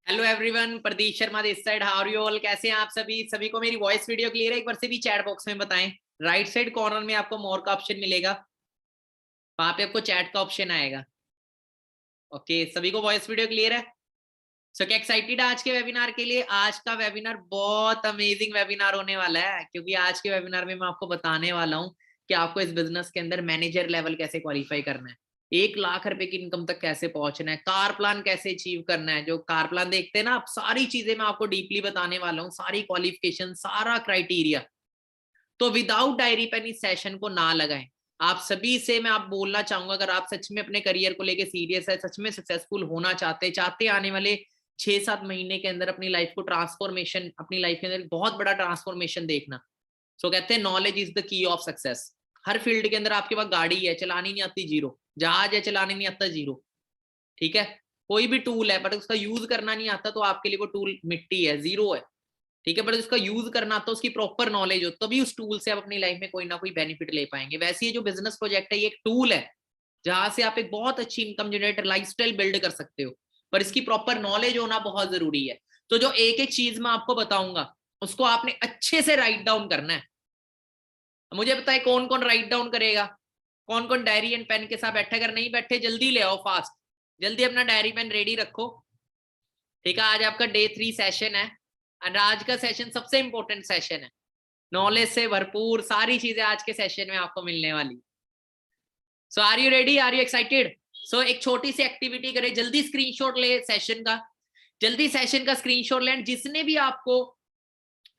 Hello everyone, Pradeep Sharma this side. How are you all? कैसे हैं आप सभी? सभी को मेरी वॉइस वीडियो क्लियर है? एक बार से भी चैट बॉक्स में बताएं। राइट साइड कॉर्नर में आपको मोर का ऑप्शन मिलेगा, वहां पे आपको चैट का ऑप्शन आएगा। ओके, सभी को वॉइस वीडियो क्लियर है? सो क्या एक्साइटेड है आज के वेबिनार के लिए? आज का वेबिनार बहुत अमेजिंग वेबिनार होने वाला है, क्योंकि आज के वेबिनार में मैं आपको बताने वाला हूँ कि आपको इस बिजनेस के अंदर मैनेजर लेवल कैसे क्वालिफाई करना है, 1 लाख रुपए की इनकम तक कैसे पहुंचना है, कार प्लान कैसे अचीव करना है। जो कार प्लान देखते हैं ना आप, सारी चीजें मैं आपको डीपली बताने वाला हूँ, सारी क्वालिफिकेशन, सारा क्राइटेरिया। तो विदाउट डायरी पेन इस सेशन को ना लगाएं। आप सभी से मैं आप बोलना चाहूंगा, अगर आप सच में अपने करियर को लेके सीरियस है, सच में सक्सेसफुल होना चाहते आने वाले 6-7 महीने के अंदर अपनी लाइफ को ट्रांसफॉर्मेशन, अपनी लाइफ के अंदर बहुत बड़ा ट्रांसफॉर्मेशन देखना। सो कहते हैं knowledge is the key of success. Her field के अंदर आपके पास गाड़ी है, चलानी नहीं आती, जीरो। जहाज है, चलाने नहीं आता, जीरो। ठीक है। कोई भी टूल है बट उसका यूज करना नहीं आता, तो आपके लिए वो टूल मिट्टी है, जीरो है। ठीक है। बट उसका यूज करना आता, उसकी प्रॉपर नॉलेज हो, तभी उस टूल से आप अपनी लाइफ में कोई ना कोई बेनिफिट ले पाएंगे। वैसे ये जो बिजनेस प्रोजेक्ट है, ये एक टूल है जहां से आप एक बहुत अच्छी इनकम जनरेटर लाइफस्टाइल बिल्ड कर सकते हो, पर इसकी प्रॉपर नॉलेज होना बहुत जरूरी है। तो जो एक एक चीज मैं आपको बताऊंगा, उसको आपने अच्छे से राइट डाउन करना है। मुझे बताए कौन कौन राइट डाउन करेगा, कौन कौन डायरी एंड पेन के साथ बैठे? अगर नहीं बैठे जल्दी ले आओ, फास्ट, जल्दी अपना डायरी पेन रेडी रखो। ठीक है। आज आपका डे 3 सेशन है, और आज का सेशन सबसे इंपॉर्टेंट सेशन है। नॉलेज से भरपूर सारी चीजें आज के सेशन में आपको मिलने वाली। So are you ready? Are you excited? So एक छोटी सी एक्टिविटी करें, जल्दी स्क्रीनशॉट ले सेशन का, जल्दी सेशन का स्क्रीनशॉट लें। जिसने भी आपको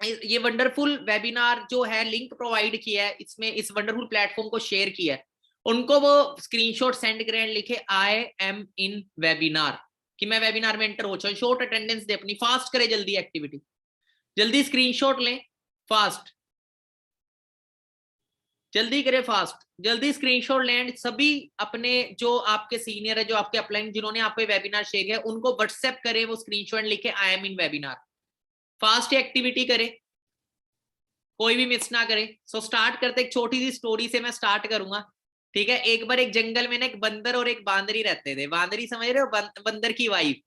ये वंडरफुल वेबिनार जो है लिंक प्रोवाइड किया है, इसमें इस वंडरफुल प्लेटफॉर्म को शेयर किया है, उनको वो स्क्रीनशॉट सेंड करें, लिखे आई एम इन वेबिनार, कि मैं वेबिनार में एंटर हो चुका हूं। शॉर्ट अटेंडेंस दे अपनी, फास्ट करें जल्दी एक्टिविटी, जल्दी स्क्रीनशॉट लें, फास्ट, जल्दी करें फास्ट, जल्दी स्क्रीनशॉट लें। सभी अपने जो आपके सीनियर है, जो आपके अपलाइन, जिन्होंने आपको वेबिनार शेयर किया, उनको व्हाट्सएप करें, वो स्क्रीनशॉट लिखे I am in webinar. Fast activity करें, कोई भी मिस ना करे। सो स्टार्ट करते, एक छोटी सी स्टोरी से मैं स्टार्ट करूंगा। ठीक है। एक बार एक जंगल में ना एक बंदर और एक बांदरी रहते थे। बांदरी समझ रहे हो, बंदर की वाइफ।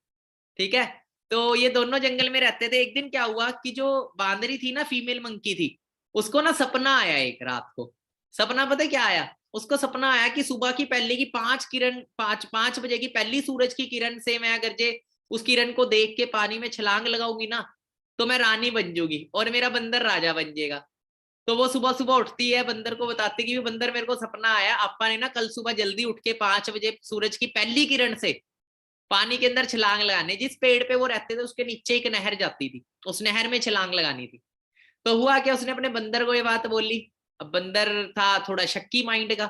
ठीक है। तो ये दोनों जंगल में रहते थे। एक दिन क्या हुआ कि जो बांदरी थी ना, फीमेल मंकी थी, उसको ना सपना आया एक रात को। सपना पता क्या आया? उसको सपना आया कि सुबह की पहले की 5 किरण, 5 बजे की पहली सूरज की किरण से मैं अगर जे उस किरण को देख के पानी में छलांग लगाऊंगी ना, तो मैं रानी बन जाऊंगी और मेरा बंदर राजा बन जाएगा। तो वो सुबह सुबह उठती है, बंदर को बताती कि बंदर मेरे को सपना आया, आपा ने ना कल सुबह जल्दी उठ के 5 बजे सूरज की पहली किरण से पानी के अंदर छलांग लगाने। जिस पेड़ पे वो रहते थे उसके नीचे एक नहर जाती थी, उस नहर में छलांग लगानी थी। तो हुआ क्या, उसने अपने बंदर को ये बात बोली। अब बंदर था थोड़ा शक्की माइंड का,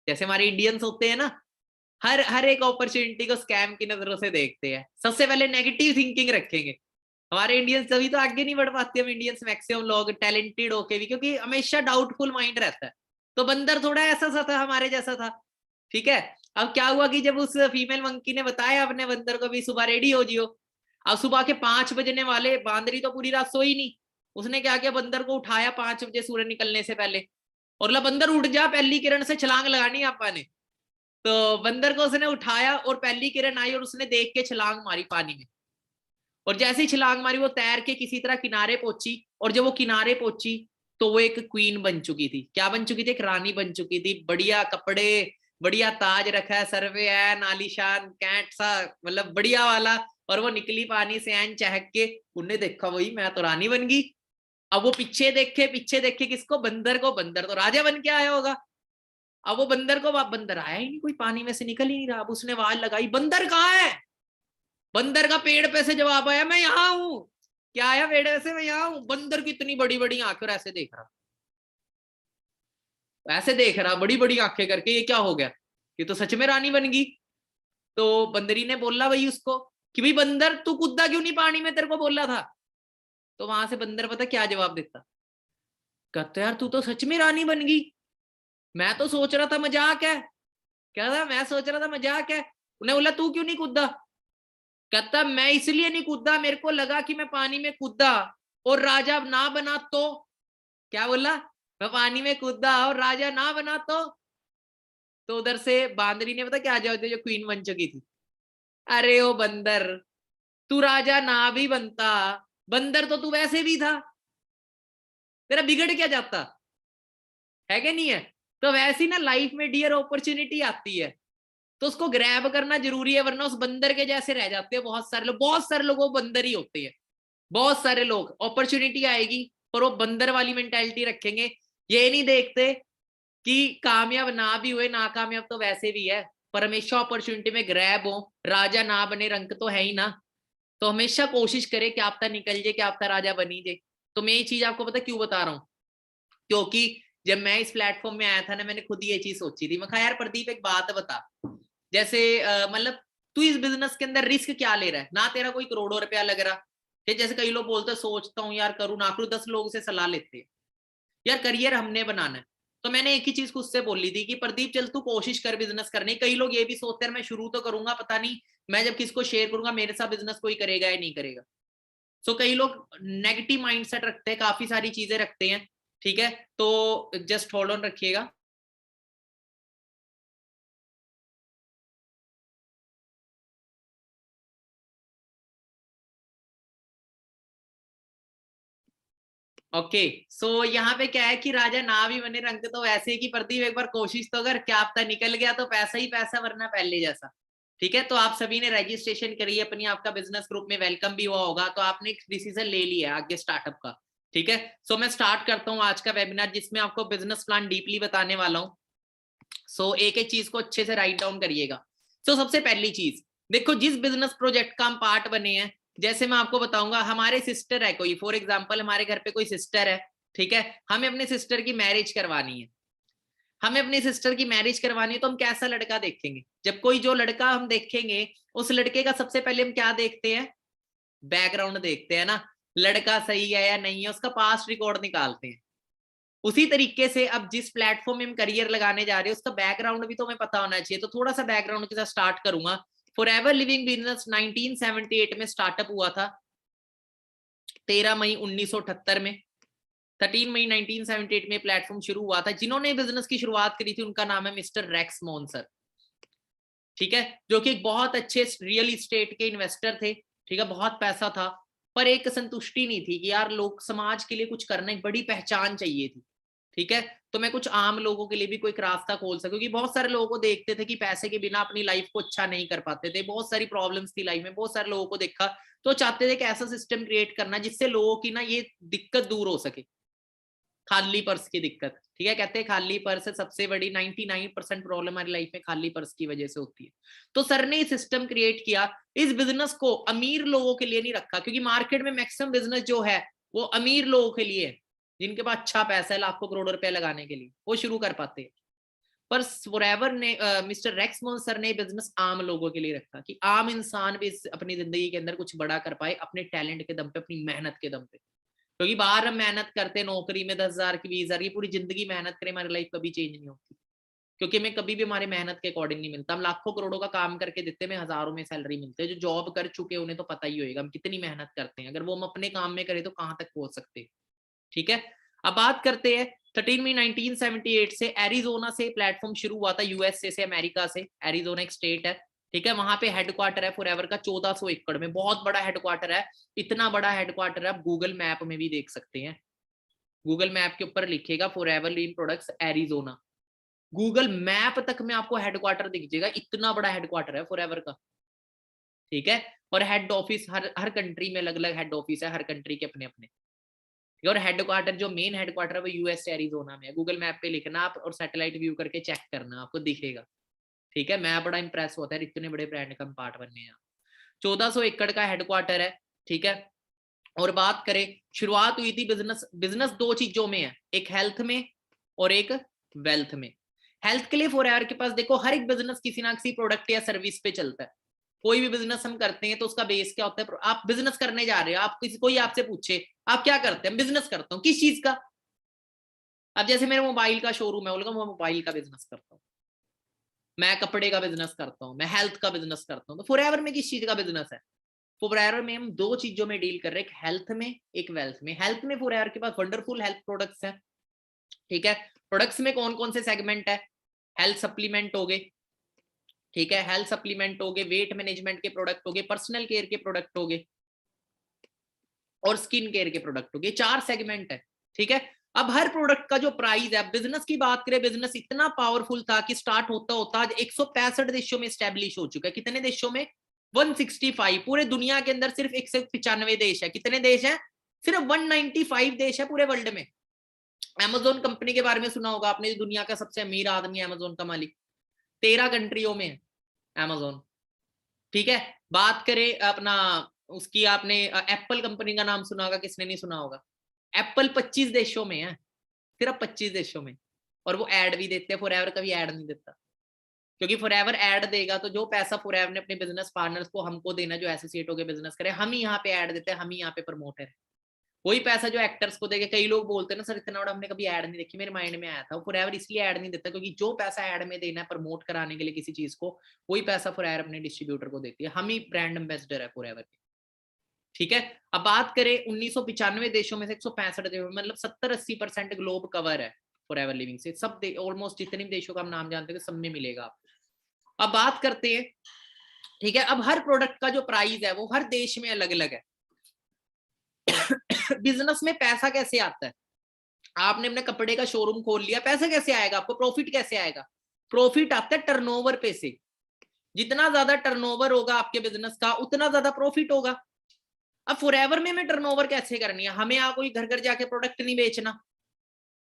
जैसे हमारे इंडियंस होते हैं ना, हर हर एक अपॉर्चुनिटी को स्कैम की नजरों से देखते हैं। सबसे पहले नेगेटिव थिंकिंग रखेंगे। हमारे इंडियंस तभी तो आगे नहीं बढ़ पाते, हम इंडियंस मैक्सिमम लोग टैलेंटेड होके भी, क्योंकि हमेशा डाउटफुल माइंड रहता है। तो बंदर थोड़ा ऐसा सा था, हमारे जैसा था। ठीक है। अब क्या हुआ कि जब उस फीमेल मंकी ने बताया अपने बंदर को भी सुबह रेडी हो जियो, अब सुबह के 5 बजने वाले, बांदरी तो पूरी रात सोई नहीं। उसने क्या किया, बंदर को उठाया 5 बजे सूरज निकलने से पहले, और ला बंदर उठ जा, पहली किरण से छलांग लगानी आपा ने। तो बंदर को उसने उठाया और पहली किरण आई और उसने देख के छलांग मारी पानी में। और जैसे ही छलांग मारी, वो तैर के किसी तरह किनारे पहुंची, और जब वो किनारे पहुंची तो वो एक क्वीन बन चुकी थी। क्या बन चुकी थी? एक रानी बन चुकी थी। बढ़िया कपड़े, बढ़िया ताज रखा है, सर पे है नालीशान कैंट सा, मतलब बढ़िया वाला। और वो निकली पानी से एन चहक के, उन्हें देखा वही मैं तो रानी बन गई। अब वो पीछे देखे, पीछे देखे किसको? बंदर को। बंदर तो राजा बन के आया होगा। अब वो बंदर को, बंदर आया ही नहीं, कोई पानी में से निकल ही नहीं रहा। अब उसने आवाज लगाई, बंदर कहाँ है? बंदर का पेड़ पे से जवाब आया, मैं यहाँ हूं। क्या आया पेड़ पे से? मैं यहाँ हूं। बंदर की इतनी बड़ी बड़ी आंखें, और ऐसे देख रहा, ऐसे देख रहा बड़ी बड़ी आंखें करके, ये क्या हो गया? ये तो सच में रानी बन गई। तो बंदरी ने बोला भाई उसको कि भाई बंदर, तू कूदा क्यों नहीं पानी में, तेरे को बोला था। तो वहां से बंदर पता क्या जवाब देता? कहता यार तू तो सच में रानी बन गई, मैं तो सोच रहा था मजाक है। क्या था? मैं सोच रहा था मजाक है। उन्हें बोला तू क्यों नहीं कूदा? कहता मैं इसलिए नहीं कूदा, मेरे को लगा कि मैं पानी में कूदा और राजा ना बना तो। क्या बोला? मैं पानी में कूदा और राजा ना बना तो उधर से बांदरी ने पता क्या जवाब दिया, जो क्वीन बन चुकी थी। अरे ओ बंदर, तू राजा ना भी बनता, बंदर तो तू वैसे भी था, तेरा बिगड़ क्या जाता है कि नहीं है? तो वैसी ना लाइफ में डियर अपॉर्चुनिटी आती है तो उसको ग्रैब करना जरूरी है, वरना उस बंदर के जैसे रह जाते हैं बहुत सारे लोग। बहुत सारे लोग वो बंदर ही होते हैं, बहुत सारे लोग अपॉर्चुनिटी आएगी पर वो बंदर वाली मेंटालिटी रखेंगे, ये नहीं देखते कि कामयाब ना भी हुए, नाकामयाब तो वैसे भी है, पर हमेशा अपॉर्चुनिटी में ग्रैब हो। राजा ना बने रंक तो है ही ना, तो हमेशा कोशिश करे कि आपका निकल जाए, कि आपका राजा बनी जाए। तो मैं ये चीज आपको पता क्यों बता रहा हूँ, क्योंकि जब मैं इस प्लेटफॉर्म में आया था ना, मैंने खुद ये चीज सोची थी। मैं कहा यार प्रदीप एक बात बता, जैसे मतलब तू इस बिजनेस के अंदर रिस्क क्या ले रहा है, ना तेरा कोई करोड़ों रुपया लग रहा है। जैसे कई लोग बोलते सोचता हूँ यार करूँ ना करूँ, 10 लोगों से सलाह लेते हैं, यार करियर हमने बनाना है। तो मैंने एक ही चीज खुद से बोली थी कि प्रदीप चल तू कोशिश कर बिजनेस करने। कई लोग ये भी सोचते हैं मैं शुरू तो करूंगा, पता नहीं मैं जब किसको शेयर करूंगा मेरे साथ बिजनेस कोई करेगा या नहीं करेगा। सो कई लोग नेगेटिव माइंडसेट रखते हैं, काफी सारी चीजें रखते हैं, ठीक है? तो जस्ट होल्ड ऑन रखिएगा। ओके, सो यहाँ पे क्या है कि राजा ना भी बने रंग तो वैसे ही, कि प्रदीप एक बार कोशिश तो कर, क्या पता निकल गया तो पैसा ही पैसा, वरना पहले जैसा। ठीक है, तो आप सभी ने रजिस्ट्रेशन करी अपनी, आपका बिजनेस ग्रुप में वेलकम भी हुआ होगा, तो आपने एक डिसीजन ले लिया है आगे स्टार्टअप का। ठीक है, सो मैं स्टार्ट करता हूँ आज का वेबिनार, जिसमें आपको बिजनेस प्लान डीपली बताने वाला हूँ। सो एक एक चीज को अच्छे से राइट डाउन करिएगा। सो सबसे पहली चीज देखो, जिस बिजनेस प्रोजेक्ट का हम पार्ट बने हैं, जैसे मैं आपको बताऊंगा, हमारे सिस्टर है कोई, फॉर एग्जांपल हमारे घर पे कोई सिस्टर है, ठीक है, हमें अपने सिस्टर की मैरिज करवानी है। हमें अपनी सिस्टर की मैरिज करवानी है तो हम कैसा लड़का देखेंगे? जब कोई जो लड़का हम देखेंगे, उस लड़के का सबसे पहले हम क्या देखते हैं? बैकग्राउंड देखते हैं ना, लड़का सही है या नहीं है, उसका पास्ट रिकॉर्ड निकालते हैं। उसी तरीके से अब जिस प्लेटफॉर्म में हम करियर लगाने जा रहे हैं, उसका बैकग्राउंड भी तो हमें पता होना चाहिए। तो थोड़ा सा बैकग्राउंड के साथ स्टार्ट करूंगा। फॉरएवर लिविंग बिजनेस 1978 में स्टार्टअप हुआ था, 13 मई 1978 में। 13 मई 1978 में प्लेटफॉर्म शुरू हुआ था। जिन्होंने बिजनेस की शुरुआत करी थी उनका नाम है मिस्टर रेक्स मोन्सर, ठीक है, जो कि एक बहुत अच्छे रियल इस्टेट के इन्वेस्टर थे। ठीक है, बहुत पैसा था, पर एक संतुष्टि नहीं थी कि यार लोग समाज के लिए कुछ करना, एक बड़ी पहचान चाहिए थी। ठीक है, तो मैं कुछ आम लोगों के लिए भी कोई रास्ता खोल सकूं, क्योंकि बहुत सारे लोगों को देखते थे कि पैसे के बिना अपनी लाइफ को अच्छा नहीं कर पाते थे, बहुत सारी प्रॉब्लम्स थी लाइफ में, बहुत सारे लोगों को देखा, तो चाहते थे कि ऐसा सिस्टम क्रिएट करना जिससे लोगों की ना ये दिक्कत दूर हो सके, खाली पर्स की दिक्कत। ठीक है, कहते हैं खाली पर्स है सबसे बड़ी, 99% प्रॉब्लम हमारी लाइफ में खाली पर्स की वजह से होती है। तो सर ने सिस्टम क्रिएट किया। इस बिजनेस को अमीर लोगों के लिए नहीं रखा, क्योंकि मार्केट में मैक्सिमम बिजनेस जो है वो अमीर लोगों के लिए है, जिनके पास अच्छा पैसा है लाखों करोड़ रुपए लगाने के लिए, वो शुरू कर पाते हैं। पर फॉरएवर ने मिस्टर रेक्स मोन्सर ने बिजनेस आम लोगों के लिए रखा, कि आम इंसान भी अपनी जिंदगी के अंदर कुछ बड़ा कर पाए, अपने टैलेंट के दम पे, अपनी मेहनत के दम पे। क्योंकि बाहर हम मेहनत करते हैं नौकरी में 10,000 की 20,000 की, पूरी जिंदगी मेहनत करें, हमारी लाइफ कभी चेंज नहीं होती, क्योंकि हमें कभी भी हमारी मेहनत के अकॉर्डिंग नहीं मिलता। हम लाखों करोड़ों का काम करके देते हैं, हजारों में सैलरी मिलते हैं। जो जॉब कर चुके हैं उन्हें तो पता ही होगा हम कितनी मेहनत करते हैं, अगर वो हम अपने काम में करें तो कहां तक पहुंच सकते हैं। ठीक है, अब बात करते हैं 13 मई 1978 से एरिजोना से प्लेटफॉर्म शुरू हुआ था, यूएसए से, अमेरिका से। एरिजोना एक स्टेट है, ठीक है, वहां पे हेडक्वार्टर है फॉरएवर का 1400 एकड़ में, बहुत बड़ा हेडक्वार्टर है। इतना बड़ा हेडक्वार्टर है आप गूगल मैप में भी देख सकते हैं, गूगल मैप के ऊपर लिखेगा फॉरएवर लीन प्रोडक्ट्स एरिजोना, गूगल मैप तक में आपको हेडक्वार्टर दिख जाएगा, इतना बड़ा हेडक्वार्टर है फॉरएवर का। ठीक है, और हेड ऑफिस हर हर कंट्री में अलग अलग हेड ऑफिस है, हर कंट्री के अपने अपने। और हेडक्वार्टर जो मेन हेडक्वार्टर है वो यूएस एरिजोना में है। गूगल मैप पे लिखना आप और सैटेलाइट व्यू करके चेक करना, आपको दिखेगा। ठीक है, मैं बड़ा इंप्रेस होता है इतने बड़े ब्रांड का पार्ट बनने हैं। 1400 एकड़ का हेडक्वार्टर है, ठीक है। और बात करें, शुरुआत हुई थी बिजनेस, बिजनेस दो चीजों में है, एक हेल्थ में और एक वेल्थ में। हेल्थ के लिए फॉरएवर के पास देखो हर एक बिजनेस किसी ना किसी प्रोडक्ट या सर्विस पे चलता है। कोई भी बिजनेस हम करते हैं तो उसका बेस क्या होता है? आप बिजनेस करने जा रहे हो, आप किसी कोई आपसे पूछे आप क्या करते हैं, बिजनेस करता हूँ, किस चीज का? अब जैसे मेरा मोबाइल का शोरूम है, बोलूंगा मैं मोबाइल का बिजनेस करता हूँ, मैं कपड़े का बिजनेस करता हूँ, मैं हेल्थ का बिजनेस करता हूँ। तो फॉरएवर में किस चीज का बिजनेस है? फॉरएवर में हम दो चीजों में डील कर रहे हैं, एक हेल्थ में एक वेल्थ में। हेल्थ में फॉरएवर के पास वंडरफुल हेल्थ प्रोडक्ट्स हैं, ठीक है। प्रोडक्ट्स में कौन कौन से सेगमेंट है? हेल्थ सप्लीमेंट हो गए, ठीक है, हेल्थ सप्लीमेंट हो गए, वेट मैनेजमेंट के प्रोडक्ट हो गए, पर्सनल केयर के प्रोडक्ट हो गए और स्किन केयर के प्रोडक्ट हो गए। 4 सेगमेंट है। ठीक है, अब हर प्रोडक्ट का जो प्राइस है, बिजनेस की बात करें, बिजनेस इतना पावरफुल था कि स्टार्ट होता होता आज 165 देशों में स्टैब्लिश हो चुका है। कितने देशों में? 165। पूरे दुनिया के अंदर सिर्फ 195 देश है। कितने देश है? सिर्फ 195 देश है पूरे वर्ल्ड में। अमेजोन कंपनी के बारे में सुना होगा आपने, दुनिया का सबसे अमीर आदमी है अमेजोन का मालिक, 13 कंट्रियों में है अमेजोन। ठीक है, बात करें अपना उसकी, आपने एप्पल कंपनी का नाम सुना होगा, किसने नहीं सुना होगा? एप्पल 25 देशों में है, सिर्फ 25 देशों में। और वो ऐड भी देते हैं, फॉरएवर कभी ऐड नहीं देता, क्योंकि फॉरएवर ऐड देगा तो जो पैसा फॉरएवर ने अपने बिजनेस पार्टनर्स को हमको देना, जो एसोसिएट होकर बिजनेस करे, हम ही यहाँ पे ऐड देते हैं, हम ही यहाँ पे प्रमोटर है। वही पैसा जो एक्टर्स को देके, कई लोग बोलते हैं ना सर इतना बड़ा हमने कभी ऐड नहीं देखी, मेरे माइंड में आया था, फॉरएवर इसलिए ऐड नहीं देता क्योंकि जो पैसा ऐड में देना है प्रमोट कराने के लिए किसी चीज को, वही पैसा फॉरएवर अपने डिस्ट्रीब्यूटर को देती है। हम ही ब्रांड एम्बेसडर है फॉरएवर के। ठीक है, अब बात करें 1995 देशों में से 165 देशों में, मतलब 70-80% ग्लोब कवर है फॉरएवर लिविंग से। सब ऑलमोस्ट जितने भी देशों का हम नाम जानते हैं सब में मिलेगा आपको। अब बात करते हैं, ठीक है, अब हर प्रोडक्ट का जो प्राइस है वो हर देश में अलग अलग है। बिजनेस में पैसा कैसे आता है? आपने अपने कपड़े का शोरूम खोल लिया, पैसा कैसे आएगा आपको? प्रॉफिट कैसे आएगा? प्रॉफिट आता है टर्नओवर पे से। जितना ज्यादा टर्नओवर होगा आपके बिजनेस का, उतना ज्यादा प्रॉफिट होगा। अब फॉरएवर में हमें टर्नओवर कैसे करनी है? हमें यहाँ कोई घर घर जाके प्रोडक्ट नहीं बेचना।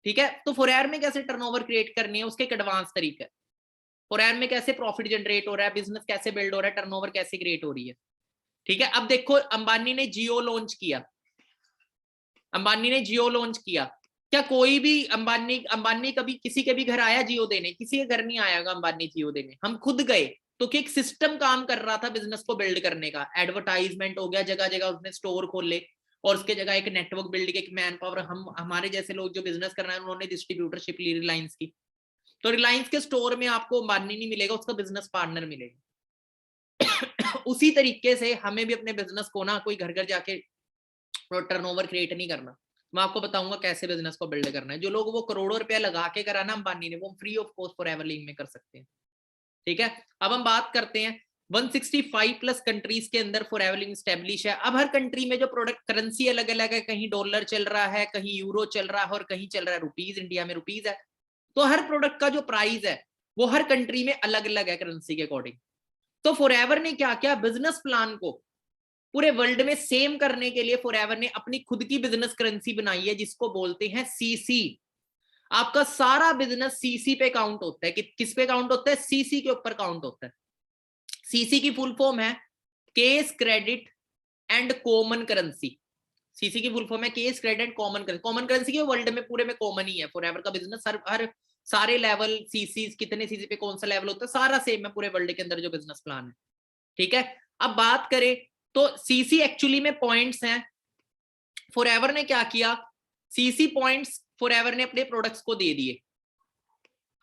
ठीक है, तो फॉरएवर में कैसे टर्नओवर क्रिएट करनी है, उसके एक एडवांस तरीका है। फॉरएवर में कैसे प्रॉफिट जनरेट हो रहा है, बिजनेस कैसे बिल्ड हो रहा है, टर्नओवर कैसे क्रिएट हो रही है। ठीक है, अब देखो अंबानी ने जियो लॉन्च किया। अंबानी ने जियो लॉन्च किया, क्या कोई भी अंबानी कभी किसी के भी घर आया जियो देने? किसी के घर नहीं आएगा अंबानी जियो देने, हम खुद गए। तो कि एक सिस्टम काम कर रहा था बिजनेस को बिल्ड करने का, एडवर्टाइजमेंट हो गया, जगह जगह उसने स्टोर खोले और उसके जगह एक नेटवर्क बिल्ड किया, एक मैन पावर, हम हमारे जैसे लोग जो बिजनेस कर रहे हैं उन्होंने डिस्ट्रीब्यूटरशिप ली रिलायंस की। तो रिलायंस के स्टोर में आपको अंबानी नहीं मिलेगा, उसका बिजनेस पार्टनर मिलेगा। उसी तरीके से हमें भी अपने बिजनेस को ना कोई घर घर जाके टर्नओवर क्रिएट नहीं करना। मैं आपको बताऊंगा कैसे बिजनेस को बिल्ड करना है। जो लोग वो करोड़ों रुपया लगा के करा ना अंबानी ने, वो free of cost forever link में कर सकते हैं। ठीक है, अब हम बात करते हैं 165 प्लस कंट्रीज के अंदर फॉरएवर लिंक स्टैब्लिश है। अब हर कंट्री में जो प्रोडक्ट करेंसी अलग अलग है, कहीं डॉलर चल रहा है, कहीं यूरो चल रहा है और कहीं चल रहा है रुपीज, इंडिया में रुपीज है। तो हर प्रोडक्ट का जो प्राइस है वो हर कंट्री में अलग अलग है करेंसी के अकॉर्डिंग। तो फॉरएवर ने क्या किया, बिजनेस प्लान को पूरे वर्ल्ड में सेम करने के लिए फॉरएवर ने अपनी खुद की बिजनेस करेंसी बनाई है, जिसको बोलते हैं सीसी। आपका सारा बिजनेस सीसी पे काउंट होता है। किस पे काउंट होता है? सीसी के ऊपर काउंट होता है। सीसी की फुल फॉर्म है case credit and common currency. CC की फुल फॉर्म है case credit and common currency. Common currency की वर्ल्ड में पूरे में कॉमन ही है। फॉरएवर का बिजनेस हर सारे लेवल, सीसी कितने सीसी पे कौन सा लेवल होता है, सारा सेम है पूरे वर्ल्ड के अंदर जो बिजनेस प्लान है। ठीक है, अब बात करें तो सीसी एक्चुअली में पॉइंट्स हैं। फॉरएवर ने क्या किया, सीसी पॉइंट्स फॉरएवर ने अपने प्रोडक्ट्स को दे दिए।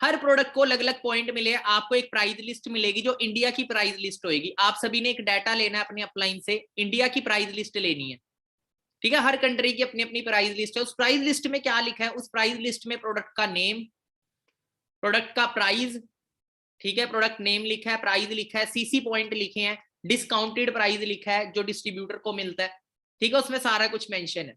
हर प्रोडक्ट को अलग अलग पॉइंट मिले। आपको एक प्राइस लिस्ट मिलेगी जो इंडिया की प्राइस लिस्ट होगी। आप सभी ने एक डाटा लेना है अपने अपलाइन से, इंडिया की प्राइस लिस्ट लेनी है। ठीक है, हर कंट्री की अपनी अपनी प्राइस लिस्ट है। उस प्राइस लिस्ट में क्या लिखा है? उस प्राइस लिस्ट में प्रोडक्ट का नेम, प्रोडक्ट का प्राइस, ठीक है, प्रोडक्ट नेम लिखा है, प्राइस लिखा है, सीसी पॉइंट लिखे हैं, डिस्काउंटेड प्राइस लिखा है जो डिस्ट्रीब्यूटर को मिलता है। ठीक है, उसमें सारा कुछ मेंशन है।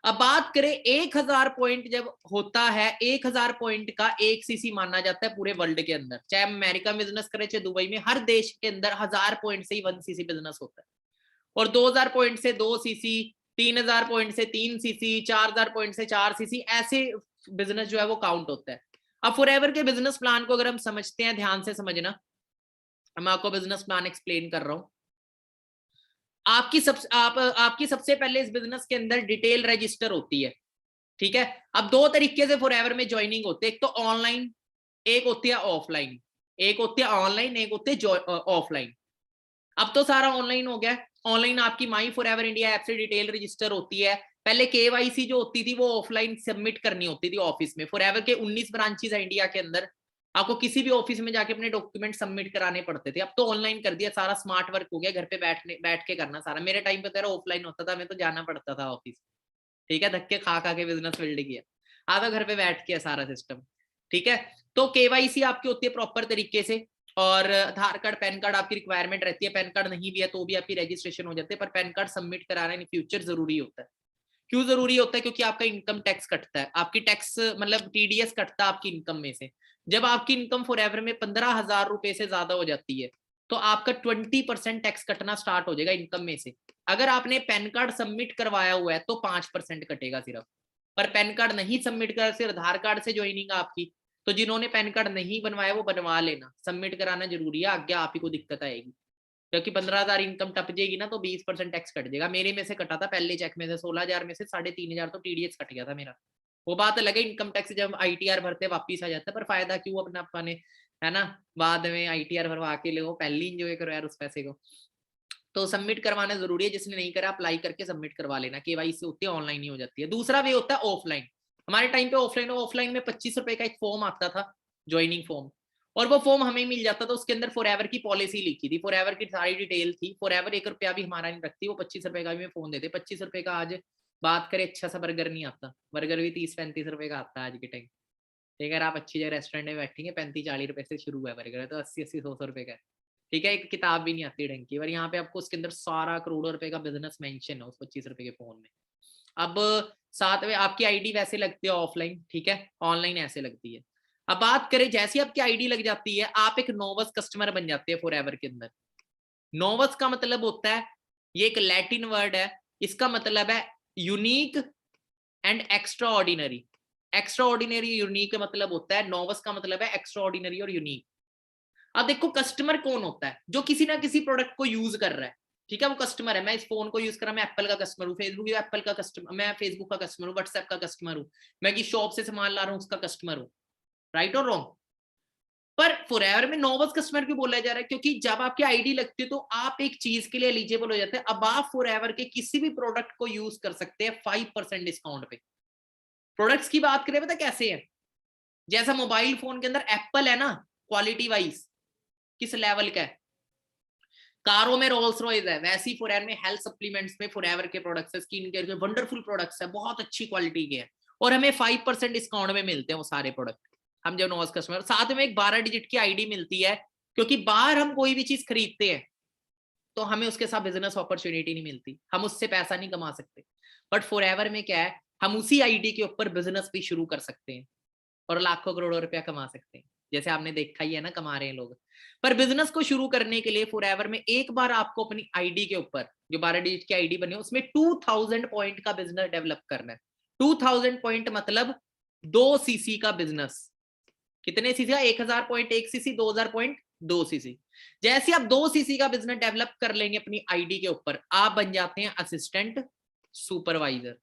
अब बात करें 1000 पॉइंट जब होता है, 1000 पॉइंट का 1 सीसी माना जाता है पूरे वर्ल्ड के अंदर। चाहे अमेरिका में बिजनेस करे चाहे दुबई में, हर देश के अंदर 1000 पॉइंट से ही 1 सीसी बिजनेस होता है। और 2000 पॉइंट से 2 सीसी, 3000 पॉइंट से 3 सीसी, 4000 पॉइंट से 4 सीसी, ऐसे बिजनेस जो है वो काउंट होता है। अब फॉरएवर के बिजनेस प्लान को अगर हम समझते हैं, ध्यान से समझना, मैं आपको बिजनेस प्लान एक्सप्लेन कर रहा हूं। आपकी सबसे पहले इस बिजनेस के अंदर डिटेल रजिस्टर होती है। ठीक है, अब 2 तरीके से फॉरएवर में ज्वाइनिंग होते हैं, एक तो ऑनलाइन, एक होती है ऑफलाइन। एक होती है ऑनलाइन, एक होती है ऑफलाइन। अब तो सारा ऑनलाइन हो गया। ऑनलाइन आपकी माई फॉरएवर इंडिया ऐप से डिटेल रजिस्टर होती है। पहले केवाईसी जो होती थी वो ऑफलाइन सबमिट करनी होती थी ऑफिस में। फॉरएवर के 19 ब्रांचेस है इंडिया के अंदर, आपको किसी भी ऑफिस में जाके अपने डॉक्यूमेंट सबमिट कराने पड़ते थे। अब तो ऑनलाइन कर दिया, सारा स्मार्ट वर्क हो गया, घर पे बैठ के करना सारा। मेरे टाइम पे तो ऑफलाइन होता था, मैं तो जाना पड़ता था ऑफिस। ठीक है, धक्के खा खा के बिजनेस बिल्ड किया। आधा घर पे बैठ के सारा सिस्टम। ठीक है, तो केवाईसी आपकी होती है प्रॉपर तरीके से। और आधार कार्ड पैन कार्ड आपकी रिक्वायरमेंट रहती है, पैन कार्ड नहीं भी है तो भी आपकी रजिस्ट्रेशन हो जाती है, पर पैन कार्ड सबमिट कराना इन फ्यूचर जरूरी होता है। क्यों जरूरी होता है? क्योंकि आपका इनकम टैक्स कटता है, आपकी टैक्स मतलब टीडीएस कटता है आपकी इनकम में से। जब आपकी इनकम फॉरएवर में 15,000 रुपए से ज्यादा हो जाती है तो आपका 20% टैक्स कटना स्टार्ट हो जाएगा इनकम में से। अगर आपने पैन कार्ड सबमिट करवाया हुआ है तो 5% कटेगा सिर्फ, पर पैन कार्ड नहीं सबमिट कर, सिर्फ आधार कार्ड से ज्वाइनिंग आपकी, तो जिन्होंने पैन कार्ड नहीं बनवाया वो बनवा लेना, सबमिट कराना जरूरी है, आगे आप ही को दिक्कत आएगी। क्योंकि 15,000 इनकम टप जाएगी ना तो 20% टैक्स कट जाएगा। मेरे में से कटा था पहले चेक में से 16,000 में से 3,500 तो टीडीएस कट गया था मेरा। वो बात अलग है, इनकम टैक्स जब आईटीआर भरते वापिस आ जाता है, पर फायदा क्यों अपना अपने, है ना, बाद में आईटीआर भरवा के ले, पहले इंजॉय करो यार उस पैसे को। तो सबमिट करवाना जरूरी है, जिसने नहीं करा अप्लाई करके सबमिट करवा लेना, केवाईसी होती है ऑनलाइन ही हो जाती है। दूसरा वे होता है ऑफलाइन। हमारे टाइम पे ऑफलाइन में 25 रुपए का एक फॉर्म आता था, ज्वाइनिंग फॉर्म, और वो फॉर्म हमें मिल जाता था, उसके अंदर फॉरएवर की पॉलिसी लिखी थी, फॉरएवर की सारी डिटेल थी, फॉरएवर 1 रुपया भी हमारा नहीं रखती, वो 25 रुपए का भी फोन देते। 25 रुपए का आज बात करें अच्छा सा बर्गर नहीं आता, बर्गर भी 30-35 रुपए का आता है आज के टाइम। अगर आप अच्छी जगह रेस्टोरेंट में बैठेंगे 35-40 रुपए से शुरू है बर्गर, तो 80-100 रुपए का है। ठीक है, एक किताब भी नहीं आती ढंग की, और यहाँ पे आपको उसके अंदर सारा करोड़ों रुपए का बिजनेस मेंशन है उस 25 रुपए के फोन में। अब साथ में आपकी आईडी वैसे लगती है ऑफलाइन, ठीक है, ऑनलाइन ऐसे लगती है। अब बात करें, जैसी आपकी आईडी लग जाती है आप एक नोवस कस्टमर बन जाते हैं फॉरएवर के अंदर। नोवस का मतलब होता है, ये एक लैटिन वर्ड है, इसका मतलब है unique and extra ordinary. Extra ordinary unique मतलब होता है, नोवस का मतलब है एक्स्ट्रा ऑर्डिनरी और यूनिक। अब देखो कस्टमर कौन होता है? जो किसी ना किसी प्रोडक्ट को यूज कर रहा है, ठीक है, वो कस्टमर है। मैं इस फोन को यूज कर रहा, मैं एप्पल का कस्टमर हूँ, फेसबुक एप्पल का कस्टमर, मैं फेसबुक का कस्टमर हूँ, व्हाट्सएप का कस्टमर हूँ, मैं किस शॉप से सामान ला रहा हूँ उसका कस्टमर हूँ, राइट और रॉन्ग? पर फॉरएवर में नोवस कस्टमर क्यों बोला जा रहा है? क्योंकि जब आपकी आईडी लगती है तो आप एक चीज के लिए एलिजिबल हो जाते हैं, अब आप फॉरएवर के किसी भी प्रोडक्ट को यूज कर सकते हैं 5% डिस्काउंट पे। प्रोडक्ट्स की बात करें पता कैसे है, जैसा मोबाइल फोन के अंदर एप्पल है ना, क्वालिटी वाइज किस लेवल का है, कारों में रोल्स रॉयस है, वैसी फॉरएवर में हेल्थ सप्लीमेंट्स में फॉरएवर के प्रोडक्ट्स है, स्किन केयर के वंडरफुल प्रोडक्ट्स है, बहुत अच्छी क्वालिटी के हैं, और हमें 5% डिस्काउंट में मिलते हैं वो सारे प्रोडक्ट। हम जब नोवस कस्टमर, साथ में एक 12 डिजिट की आईडी मिलती है, क्योंकि बाहर हम कोई भी चीज खरीदते हैं तो हमें उसके साथ बिजनेस अपॉर्चुनिटी नहीं मिलती, हम उससे पैसा नहीं कमा सकते। बट फॉरएवर में क्या है, हम उसी आईडी के ऊपर बिजनेस भी शुरू कर सकते हैं और लाखों करोड़ों रुपया कमा सकते हैं, जैसे आपने देखा ही है ना, कमा रहे हैं लोग। पर बिजनेस को शुरू करने के लिए फॉरएवर में एक बार आपको अपनी आईडी के ऊपर, जो 12 डिजिट की आईडी बनी है, उसमें 2000 पॉइंट का बिजनेस डेवलप करना है। 2000 पॉइंट मतलब 2 सीसी का बिजनेस। कितने सीसी का? 1000 पॉइंट 1 सीसी, 2000 पॉइंट 2 सीसी। जैसे आप 2 सीसी का बिजनेस डेवलप कर लेंगे अपनी आईडी के ऊपर, आप बन जाते हैं असिस्टेंट सुपरवाइजर,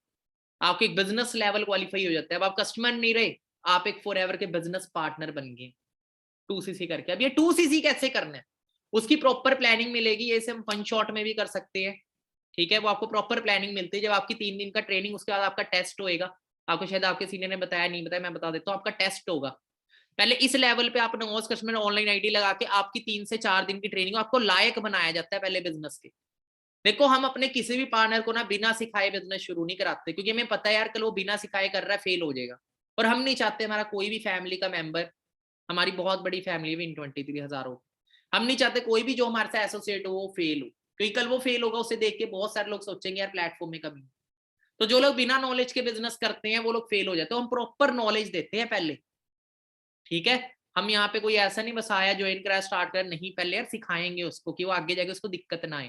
आपके एक बिजनेस लेवल क्वालिफाई हो जाता है। अब आप कस्टमर नहीं रहे, आप एक फॉरएवर के बिजनेस पार्टनर बन गए 2 सीसी करके। अब ये 2 सीसी कैसे करना है, उसकी प्रॉपर प्लानिंग मिलेगी, ये हम 1 शॉट में भी कर सकते हैं, ठीक है। वो आपको प्रॉपर प्लानिंग मिलती है, जब आपकी 3 दिन का ट्रेनिंग, उसके बाद आपका टेस्ट होएगा। आपको शायद आपके सीनियर ने बताया, नहीं बताया, मैं बता देता हूँ, आपका टेस्ट होगा। पहले इस लेवल पे आप नोवस कस्टमर ऑनलाइन आईडी लगा के आपकी 3 से 4 दिन की ट्रेनिंग, आपको लायक बनाया जाता है पहले बिजनेस के। देखो हम अपने किसी भी पार्टनर को ना बिना सिखाए बिजनेस शुरू नहीं कराते, क्योंकि हमें पता है यार कल वो बिना सिखाए कर रहा है, फेल हो जाएगा। और हम नहीं चाहते हमारा कोई भी फैमिली का मेंबर, हमारी बहुत बड़ी फैमिली है, 23,000 हो, हम नहीं चाहते कोई भी जो हमारे साथ एसोसिएट हो वो फेल हो, क्योंकि कल वो फेल होगा, उसे देख के बहुत सारे लोग सोचेंगे यार प्लेटफॉर्म में कमी। तो जो लोग बिना नॉलेज के बिजनेस करते हैं वो लोग फेल हो जाते हैं। तो हम प्रॉपर नॉलेज देते हैं पहले, ठीक है। हम यहाँ पे कोई ऐसा नहीं बस आया ज्वाइन करा स्टार्ट कर, नहीं, पहले यार सिखाएंगे उसको कि वो आगे जाके उसको दिक्कत ना आए,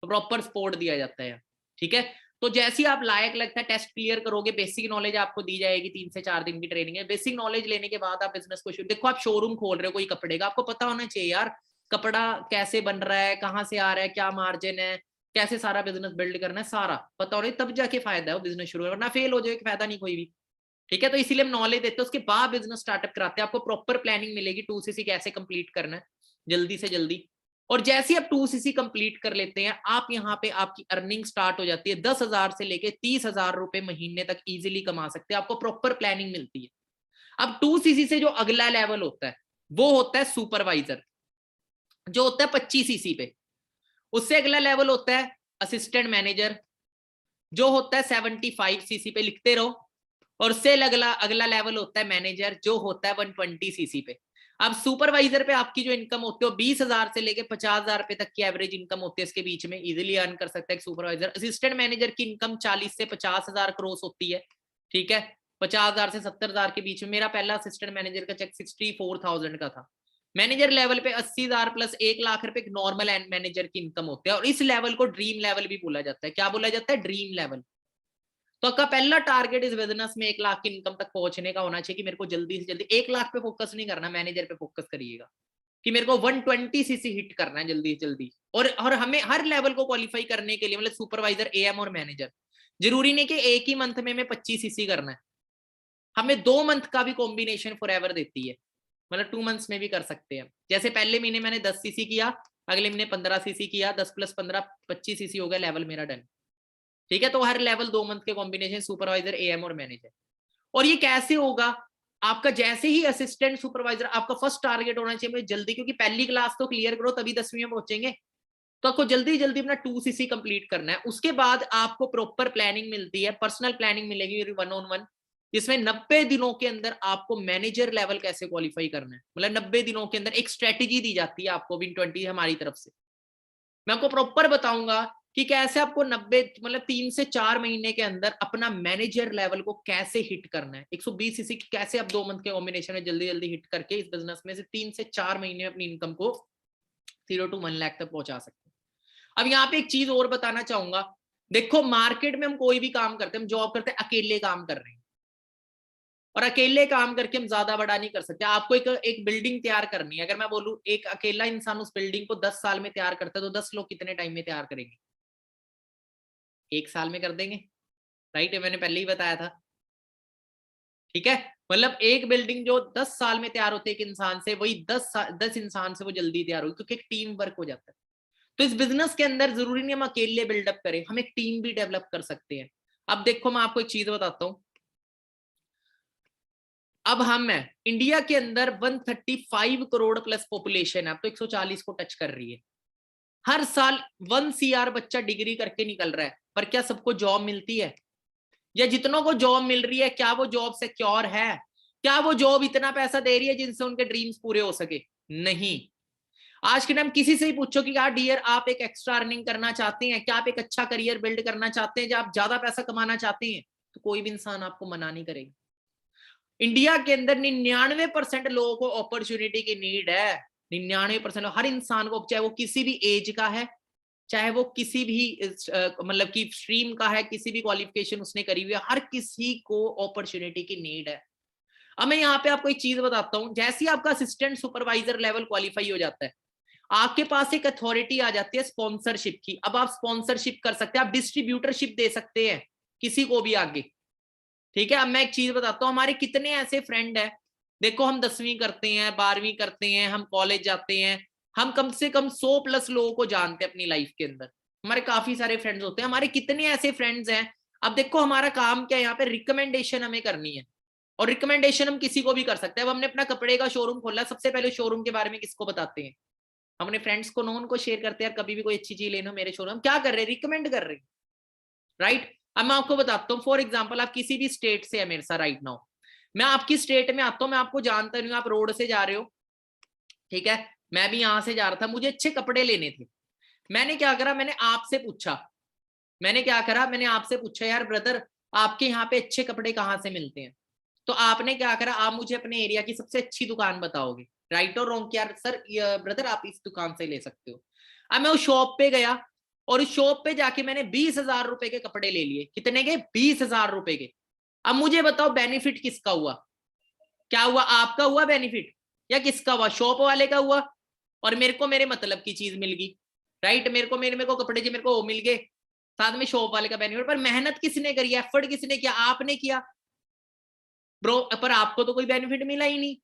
तो प्रॉपर सपोर्ट दिया जाता है, ठीक है। तो जैसे ही आप लायक लगता है, टेस्ट क्लियर करोगे, बेसिक नॉलेज आपको दी जाएगी, 3 से 4 दिन की ट्रेनिंग है। बेसिक नॉलेज लेने के बाद आप बिजनेस को शुरू, देखो आप शोरूम खोल रहे हो कोई कपड़े का, आपको पता होना चाहिए यार कपड़ा कैसे बन रहा है, कहाँ से आ रहा है, क्या मार्जिन है, कैसे सारा बिजनेस बिल्ड करना है, सारा पता हो रहा है, तब जाके फायदा है वो बिजनेस शुरू, वरना फेल हो जाए फायदा नहीं कोई भी, ठीक है। तो इसीलिए हम नॉलेज देते हैं, उसके बाद बिजनेस स्टार्टअप कराते हैं, आपको प्रॉपर प्लानिंग मिलेगी 2 सीसी कैसे कंप्लीट करना है जल्दी से जल्दी। और जैसे आप 2 सीसी कंप्लीट कर लेते हैं, आप यहाँ पे आपकी अर्निंग स्टार्ट हो जाती है, 10,000 से लेके 30,000 रुपए महीने तक इजीली कमा सकते हैं, आपको प्रॉपर प्लानिंग मिलती है। अब 2 सीसी से जो अगला लेवल होता है वो होता है सुपरवाइजर, जो होता है 25 सीसी पे। उससे अगला लेवल होता है असिस्टेंट मैनेजर, जो होता है 75 सीसी पे, लिखते रहो। और उससे अगला लेवल होता है मैनेजर, जो होता है 120 सीसी पे। अब सुपरवाइजर पे आपकी जो इनकम होती है 20,000 से लेके 50,000 रुपए तक की एवरेज इनकम होती है, इसके बीच में इजीली अर्न कर सकता है सुपरवाइजर। असिस्टेंट मैनेजर की इनकम 40 से 50,000 क्रॉस होती है, ठीक है, 50,000 से 70,000 के बीच में। मेरा पहला असिस्टेंट मैनेजर का चेक 64,000 का था। मैनेजर लेवल पे 80,000 प्लस 1 लाख रुपए नॉर्मल मैनेजर की इनकम होती है, और इस लेवल को ड्रीम लेवल भी बोला जाता है। क्या बोला जाता है? Dream level. तो आपका पहला टारगेट इस बिजनेस में 1 लाख की इनकम तक पहुंचने का होना चाहिए कि मेरे को जल्दी से जल्दी 1 लाख पे फोकस नहीं करना, मैनेजर पे फोकस करिएगा कि मेरे को 120 सीसी हिट करना है जल्दी से जल्दी। और हमें हर लेवल को क्वालिफाई करने के लिए, मतलब सुपरवाइजर, एएम और मैनेजर, जरूरी नहीं कि एक ही मंथ में 25 सीसी करना है। हमें 2 मंथ का भी कॉम्बिनेशन फॉरएवर देती है, मतलब 2 मंथ्स में भी कर सकते हैं। जैसे पहले महीने मैंने 10 सीसी किया, अगले महीने 15 सीसी किया, 10 + 15 25 सीसी हो गया, लेवल मेरा डन। ठीक है, तो हर लेवल 2 मंथ के कॉम्बिनेशन, सुपरवाइजर, एएम और मैनेजर। और ये कैसे होगा? आपका जैसे ही असिस्टेंट सुपरवाइजर, आपका फर्स्ट टारगेट होना चाहिए जल्दी, क्योंकि पहली क्लास तो क्लियर करो तभी 10वीं में पहुंचेंगे। तो आपको जल्दी जल्दी अपना 2 सीसी कंप्लीट करना है। उसके बाद आपको प्रॉपर प्लानिंग मिलती है, पर्सनल प्लानिंग मिलेगी 1-on-1, जिसमें 90 दिनों के अंदर आपको मैनेजर लेवल कैसे क्वालिफाई करना है। मतलब 90 दिनों के अंदर एक स्ट्रेटेजी दी जाती है आपको Win20 हमारी तरफ से। मैं आपको प्रॉपर बताऊंगा कि कैसे आपको 90, मतलब 3 से 4 महीने के अंदर अपना मैनेजर लेवल को कैसे हिट करना है। 120 सीसी कैसे आप 2 मंथ के कॉम्बिनेशन में जल्दी जल्दी हिट करके इस बिजनेस में से 3 से 4 महीने में अपनी इनकम को 0 to 1 लाख तक पहुंचा सकते हैं। अब यहाँ पे एक चीज और बताना चाहूंगा। देखो, मार्केट में हम कोई भी काम करते हैं, हम जॉब करते हैं, अकेले काम कर रहे हैं, और अकेले काम करके हम ज्यादा बड़ा नहीं कर सकते। आपको एक बिल्डिंग तैयार करनी है, अगर मैं बोलूं एक अकेला इंसान उस बिल्डिंग को 10 साल में तैयार करता है, तो 10 लोग कितने टाइम में तैयार करेंगे? 1 साल में कर देंगे, राइट? मैंने पहले ही बताया था, ठीक है। मतलब एक बिल्डिंग जो 10 साल में तैयार होती है एक इंसान से, वही 10 इंसान से वो जल्दी तैयार होगी, क्योंकि एक टीम वर्क हो जाता है। तो इस बिजनेस के अंदर जरूरी नहीं हम अकेले बिल्डअप करें, हम एक टीम भी डेवलप कर सकते हैं। अब देखो, मैं आपको एक चीज बताता हूं। अब हम है इंडिया के अंदर 135 करोड़ प्लस पॉपुलेशन है, अब तो 140 को टच कर रही है। हर साल 1 CR बच्चा डिग्री करके निकल रहा है, पर क्या सबको जॉब मिलती है? या जितनों को जॉब मिल रही है, क्या वो जॉब सिक्योर है? क्या वो जॉब इतना पैसा दे रही है जिनसे उनके ड्रीम्स पूरे हो सके? नहीं। आज के टाइम किसी से ही पूछो कि यार डियर, आप एक एक्स्ट्रा अर्निंग करना चाहते हैं क्या, आप एक अच्छा करियर बिल्ड करना चाहते हैं, जब आप ज्यादा पैसा कमाना चाहते हैं, तो कोई भी इंसान आपको मना नहीं करेगा। इंडिया के अंदर 99% लोगों को अपॉर्चुनिटी की नीड है। 99% हर इंसान को, चाहे वो किसी भी एज का है, चाहे वो किसी भी मतलब की स्ट्रीम का है, किसी भी क्वालिफिकेशन उसने करी हुई है, हर किसी को अपॉर्चुनिटी की नीड है। अब मैं यहाँ पे आपको एक चीज बताता हूँ। जैसे ही आपका असिस्टेंट सुपरवाइजर लेवल क्वालिफाई हो जाता है, आपके पास एक अथॉरिटी आ जाती है स्पॉन्सरशिप की। अब आप स्पॉन्सरशिप कर सकते हैं, आप डिस्ट्रीब्यूटरशिप दे सकते हैं किसी को भी आगे, ठीक है। अब मैं एक चीज बताता हूँ, हमारे कितने ऐसे फ्रेंड है, देखो हम 10वीं करते हैं, 12वीं करते हैं, हम कॉलेज जाते हैं, हम कम से कम 100+ लोगों को जानते हैं अपनी लाइफ के अंदर। हमारे काफी सारे फ्रेंड्स होते हैं, हमारे कितने ऐसे फ्रेंड्स हैं। अब देखो, हमारा काम क्या है यहाँ पे, रिकमेंडेशन हमें करनी है, और रिकमेंडेशन हम किसी को भी कर सकते हैं। अब हमने अपना कपड़े का शोरूम खोला, सबसे पहले शोरूम के बारे में किसको बताते हैं? हम अपने फ्रेंड्स को, नोन को शेयर करते हैं, यार कभी भी कोई अच्छी चीज लेना मेरे शोरूम, क्या कर रहे हैं, रिकमेंड कर रहे हैं, राइट। अब मैं आपको बताता हूँ, फॉर एग्जाम्पल आप किसी भी स्टेट से है मेरे साथ राइट नाउ, मैं आपकी स्टेट में आता हूँ, मैं आपको जानता नहीं हूँ, आप रोड से जा रहे हो, ठीक है, मैं भी यहां से जा रहा था, मुझे अच्छे कपड़े लेने थे। मैंने क्या करा, मैंने आपसे पूछा, मैंने आपसे पूछा, यार ब्रदर, आपके यहाँ पे अच्छे कपड़े कहाँ से मिलते हैं? तो आपने क्या करा, आप मुझे अपने एरिया की सबसे अच्छी दुकान बताओगे, राइट और रॉन्ग? यार सर, ब्रदर आप इस दुकान से ले सकते हो। अब मैं उस शॉप पे गया, और उस शॉप पे जाके मैंने 20,000 रुपए के कपड़े ले लिए। कितने के? 20,000 रुपए के। अब मुझे बताओ बेनिफिट किसका हुआ? क्या हुआ? आपका हुआ बेनिफिट, या किसका हुआ? शॉप वाले का हुआ। और मेरे को मेरे मतलब की चीज मिल गई, राइट। मेरे को कपड़े जो मेरे को मिल गए, साथ में शॉप वाले का बेनिफिट। पर मेहनत किसने करी, एफर्ट किसने किया? आपने किया ब्रो, पर आपको तो कोई बेनिफिट मिला ही नहीं।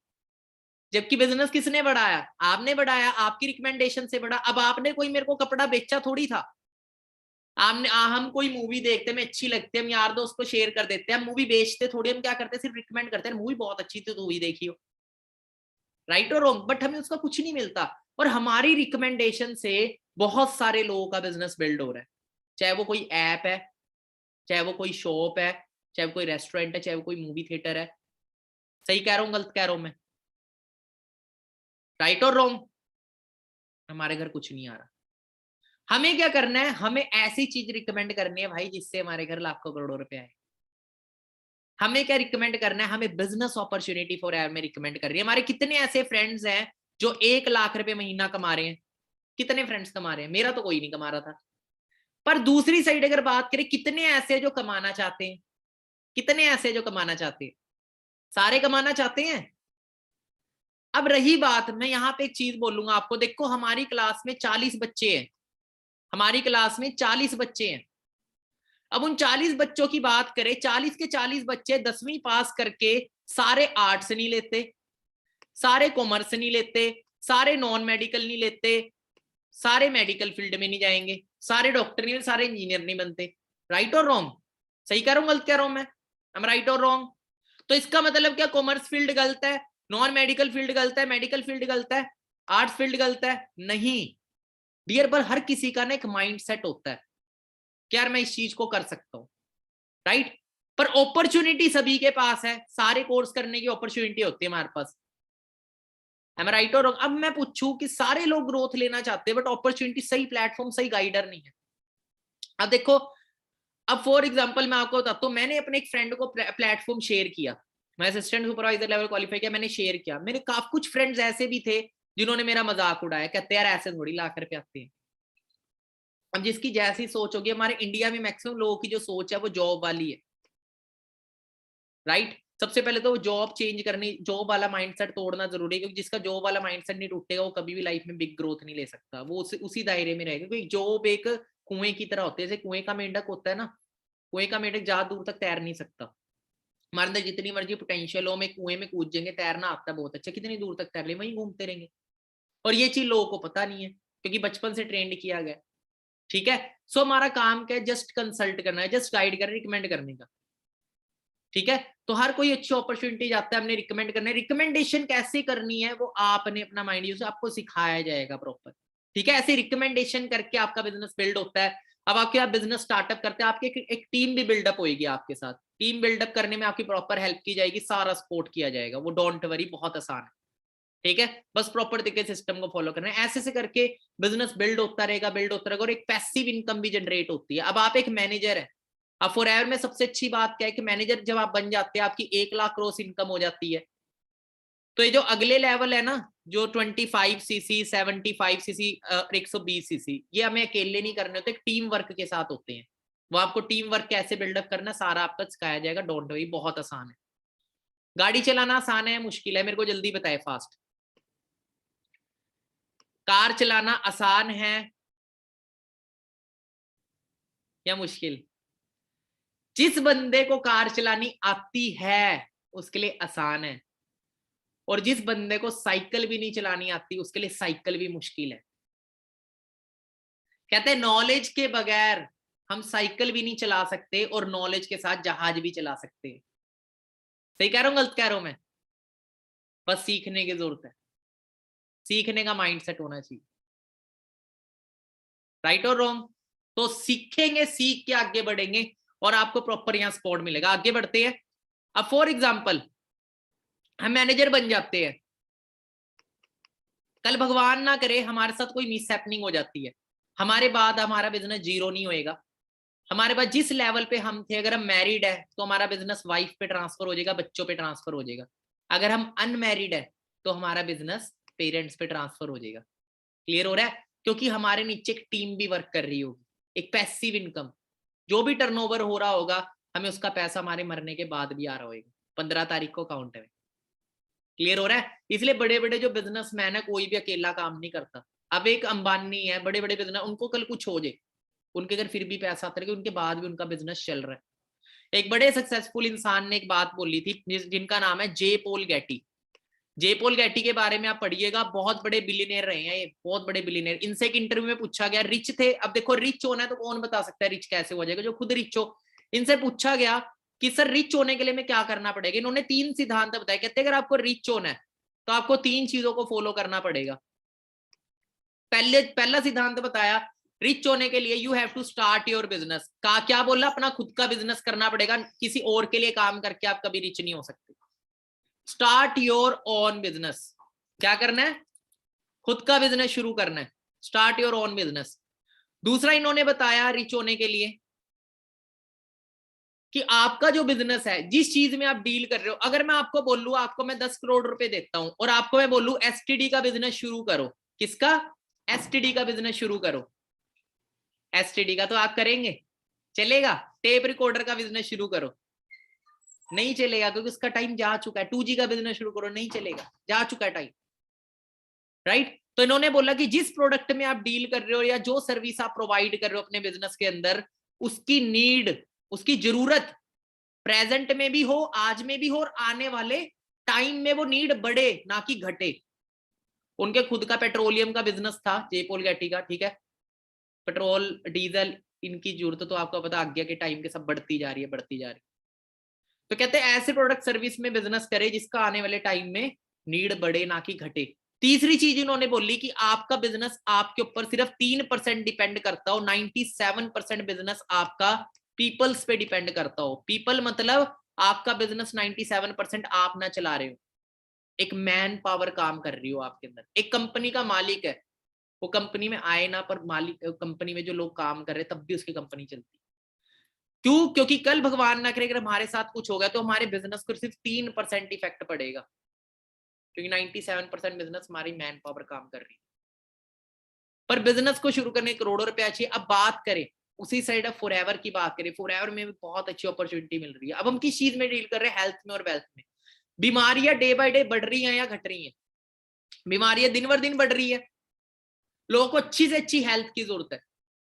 जबकि बिजनेस किसने बढ़ाया? आपने बढ़ाया, आपकी रिकमेंडेशन से बढ़ा। अब आपने कोई मेरे को कपड़ा बेचा थोड़ी था। हमने हम कोई मूवी देखते हैं, हमें अच्छी लगती है, हम यार दोस्त को शेयर कर देते हैं, हम मूवी बेचते थोड़ी, हम क्या करते हैं, सिर्फ रिकमेंड करते हैं, मूवी बहुत अच्छी थी तो मूवी देखियो, राइट और रॉन्ग। बट हमें उसका कुछ नहीं मिलता। और हमारी रिकमेंडेशन से बहुत सारे लोगों का बिजनेस बिल्ड हो रहा है, चाहे वो कोई ऐप है, चाहे वो कोई शॉप है, चाहे वो कोई रेस्टोरेंट है, चाहे वो कोई मूवी थिएटर है। सही कह रहा हूँ, गलत कह रहा हूं मैं? राइट और रॉन्ग? हमारे घर कुछ नहीं आ रहा, हमें क्या करना है, हमें ऐसी चीज रिकमेंड करनी है भाई जिससे हमारे घर लाखों करोड़ों रुपए आए। हमें क्या रिकमेंड करना है, हमें बिजनेस अपॉर्चुनिटी फॉर एवर में रिकमेंड कर रही है। हमारे कितने ऐसे फ्रेंड्स हैं जो 1 लाख रुपए महीना कमा रहे हैं? कितने फ्रेंड्स कमा रहे हैं? मेरा तो कोई नहीं कमा रहा था। पर दूसरी साइड अगर बात करें, कितने ऐसे जो कमाना चाहते हैं? कितने ऐसे जो कमाना चाहते हैं? सारे कमाना चाहते हैं। अब रही बात, मैं यहाँ पे एक चीज बोलूंगा आपको, देखो हमारी क्लास में 40 बच्चे हैं, हमारी क्लास में 40 बच्चे हैं। अब उन 40 बच्चों की बात करें, 40 के 40 बच्चे 10वीं पास करके सारे आर्ट्स नहीं लेते, सारे कॉमर्स नहीं लेते, सारे नॉन मेडिकल नहीं लेते, सारे मेडिकल फील्ड में नहीं जाएंगे, सारे डॉक्टर नहीं, सारे इंजीनियर नहीं बनते। राइट और रॉन्ग? सही कह रहा हूं, गलत कह रहा हूं मैं? हम राइट और रॉन्ग? तो इसका मतलब क्या, कॉमर्स फील्ड गलत है, नॉन मेडिकल फील्ड गलत है, मेडिकल फील्ड गलत है, आर्ट्स फील्ड गलत है? नहीं डियर, पर हर किसी का ना एक माइंड सेट होता है कि यार मैं इस चीज को कर सकता हूं। राइट? पर अपॉर्चुनिटी सभी के पास है, सारे कोर्स करने की अपॉर्चुनिटी होती है हमारे पास। एम आई राइट और रॉन्ग? अब मैं पूछूं कि सारे लोग ग्रोथ लेना चाहते हैं, बट अपॉर्चुनिटी, सही प्लेटफॉर्म, सही गाइडर नहीं है। अब देखो, अब फॉर एग्जांपल मैं आपको बताता हूं, मैंने अपने एक फ्रेंड को प्लेटफॉर्म शेयर किया, मैं असिस्टेंट सुपरवाइजर लेवल क्वालिफाई किया, मैंने शेयर किया। मेरे काफी कुछ फ्रेंड्स ऐसे भी थे जिन्होंने मेरा मजाक उड़ाया, कहते यार ऐसे थोड़ी लाख रुपए आते हैं। अब जिसकी जैसी सोच होगी, हमारे इंडिया में मैक्सिमम लोगों की जो सोच है वो जॉब वाली है। राइट? सबसे पहले तो जॉब चेंज करनी, जॉब वाला माइंडसेट तोड़ना जरूरी है, क्योंकि जिसका जॉब वाला माइंडसेट नहीं टूटेगा वो कभी भी लाइफ में बिग ग्रोथ नहीं ले सकता, वो उसी दायरे में रहेगा। क्योंकि जॉब एक कुएं की तरह होती है, जैसे कुएं का मेंढक होता है ना, कुएं का मेंढक ज्यादा दूर तक तैर नहीं सकता। हमारे अंदर जितनी मर्जी पोटेंशियल हो, हम एक कुएं में कूद जाएंगे, तैरना आता है बहुत अच्छा, कितनी दूर तक तैर ले, वहीं घूमते रहेंगे। और ये चीज लोगों को पता नहीं है, क्योंकि बचपन से ट्रेंड किया गया। ठीक है? सो हमारा काम क्या है, जस्ट कंसल्ट करना है, जस्ट गाइड करना, रिकमेंड करने का। ठीक है? तो हर कोई अच्छी अपॉर्चुनिटी जाता है, हमने रिकमेंड करना है। रिकमेंडेशन कैसे करनी है वो आपने अपना माइंड यूज, आपको सिखाया जाएगा प्रॉपर। ठीक है? ऐसे रिकमेंडेशन करके आपका बिजनेस बिल्ड होता है। अब आपके आप बिजनेस स्टार्टअप करते हैं, आपकी एक टीम भी बिल्डअप होगी आपके साथ, टीम बिल्डअप करने में आपकी प्रॉपर हेल्प की जाएगी, सारा सपोर्ट किया जाएगा, वो डोंट वरी, बहुत आसान है। ठीक है? बस प्रॉपर तरीके से सिस्टम को फॉलो करना है, ऐसे से करके बिजनेस बिल्ड होता रहेगा, बिल्ड होता रहेगा, और एक पैसिव इनकम भी जनरेट होती है। अब आप एक मैनेजर है, अब फॉरएवर में सबसे अच्छी बात क्या है कि मैनेजर जब आप बन जाते हैं, आपकी 1 लाख क्रॉस इनकम हो जाती है। तो ये जो अगले लेवल है ना, जो 25cc, 75cc, 120cc, ये हमें अकेले नहीं करने होते, टीम वर्क के साथ होते हैं। वो आपको टीम वर्क कैसे बिल्डअप करना सारा आपका सिखाया जाएगा, डोंट वरी, बहुत आसान है। गाड़ी चलाना आसान है, मुश्किल है? मेरे को जल्दी बताए, फास्ट। कार चलाना आसान है या मुश्किल? जिस बंदे को कार चलानी आती है उसके लिए आसान है, और जिस बंदे को साइकिल भी नहीं चलानी आती उसके लिए साइकिल भी मुश्किल है। कहते हैं नॉलेज के बगैर हम साइकिल भी नहीं चला सकते, और नॉलेज के साथ जहाज भी चला सकते हैं। सही कह रहा हूं, गलत कह रहा हूं मैं? बस सीखने की जरूरत है, सीखने का माइंडसेट होना चाहिए। राइट और रॉन्ग? तो सीखेंगे, सीख के आगे बढ़ेंगे, और आपको प्रॉपर यहां सपोर्ट मिलेगा। आगे बढ़ते हैं। अब फॉर एग्जाम्पल हम मैनेजर बन जाते हैं, कल भगवान ना करे हमारे साथ कोई मिस हैपनिंग हो जाती है, हमारे बाद हमारा बिजनेस जीरो नहीं होएगा। हमारे पास जिस लेवल पे हम थे, अगर हम मैरिड है तो हमारा बिजनेस वाइफ पे ट्रांसफर हो जाएगा, बच्चों पे ट्रांसफर हो जाएगा। अगर हम अनमैरिड है तो हमारा बिजनेस पेरेंट्स पे ट्रांसफर हो जाएगा। क्लियर हो रहा है? क्योंकि हमारे नीचे एक टीम भी वर्क कर रही होगी, एक पैसिव इनकम, जो भी टर्नओवर हो रहा होगा हमें उसका पैसा हमारे मरने के बाद भी आ रहा होगा, 15 तारीख को अकाउंट में। क्लियर हो रहा है? इसलिए बड़े बड़े जो बिजनेसमैन है, कोई भी अकेला काम नहीं करता। अब एक अंबानी है, बड़े बड़े बिजनेस, उनको कल कुछ हो जाए, उनके घर फिर भी पैसा आता है, उनके बाद भी उनका बिजनेस चल रहा है। एक बड़े सक्सेसफुल इंसान ने एक बात बोली थी, जिनका नाम है जे पॉल गैटी। जे पॉल गैटी के बारे में आप पढ़िएगा, बहुत बड़े बिलियनियर रहे हैं ये, बहुत बड़े बिलियनियर। इनसे एक इंटरव्यू में पूछा गया, रिच थे, अब देखो रिच होना है तो कौन बता सकता है रिच कैसे हो जाएगा, जो खुद रिच हो। इनसे पूछा गया कि सर रिच होने के लिए मैं क्या करना पड़ेगा। इन्होंने 3 सिद्धांत बताए, कहते अगर आपको रिच होना है तो आपको 3 चीजों को फॉलो करना पड़ेगा। पहला सिद्धांत बताया, रिच होने के लिए you have to start your business. का क्या बोला? अपना खुद का बिजनेस करना पड़ेगा, किसी और के लिए काम करके आप कभी रिच नहीं हो सकते। Start your own business. क्या करना है? खुद का बिजनेस शुरू करना है, स्टार्ट योर ओन बिजनेस। दूसरा इन्होंने बताया रिच होने के लिए कि आपका जो बिजनेस है, जिस चीज में आप डील कर रहे हो, अगर मैं आपको बोलूं आपको मैं 10 करोड़ रुपए देता हूं और आपको मैं बोलूं एसटीडी का बिजनेस शुरू करो, किसका? एसटीडी का बिजनेस शुरू करो। एसटीडी का तो आप करेंगे, चलेगा? टेप रिकॉर्डर का बिजनेस शुरू करो, नहीं चलेगा, क्योंकि उसका टाइम जा चुका है। 2G का बिजनेस शुरू करो, नहीं चलेगा, जा चुका है टाइम, राइट? तो इन्होंने बोला कि जिस प्रोडक्ट में आप डील कर रहे हो या जो सर्विस आप प्रोवाइड कर रहे हो अपने बिजनेस के अंदर, उसकी नीड, उसकी जरूरत प्रेजेंट में भी हो, आज में भी हो, और आने वाले टाइम में वो नीड बढ़े ना कि घटे। उनके खुद का पेट्रोलियम का बिजनेस था, जेपोल गैटी का, ठीक है? पेट्रोल डीजल इनकी जरूरत तो आपको पता आगे के टाइम के सब बढ़ती जा रही है, बढ़ती जा रही है। तो कहते हैं ऐसे प्रोडक्ट सर्विस में बिजनेस करे जिसका आने वाले टाइम में नीड बढ़े ना कि घटे। तीसरी चीज इन्होंने बोली कि आपका बिजनेस आपके ऊपर सिर्फ 3% डिपेंड करता हो, 97% बिजनेस आपका पीपल्स पे डिपेंड करता हो। पीपल मतलब आपका बिजनेस 97% आप ना चला रहे हो, एक मैन पावर काम कर रही हो आपके अंदर। एक कंपनी का मालिक है, वो कंपनी में आए ना, पर मालिक कंपनी में जो लोग काम कर रहे हैं तब भी उसकी कंपनी चलती। क्यों? क्योंकि कल भगवान ना करे अगर हमारे साथ कुछ हो गया तो हमारे बिजनेस को सिर्फ 3% इफेक्ट पड़ेगा, क्योंकि 97% बिजनेस हमारी मैन पावर काम कर रही है। पर बिजनेस को शुरू करने करोड़ों रुपया चाहिए। अब बात करें उसी साइड ऑफ फॉरएवर की, बात करें फॉरएवर में भी बहुत अच्छी अपॉर्चुनिटी मिल रही है। अब हम किस चीज में डील कर रहे हैं? हेल्थ में और वेल्थ में। बीमारियां डे बाय डे बढ़ रही हैं या घट रही हैं? बीमारियां दिन बर दिन बढ़ रही है। लोगों को अच्छी से अच्छी हेल्थ की जरूरत है,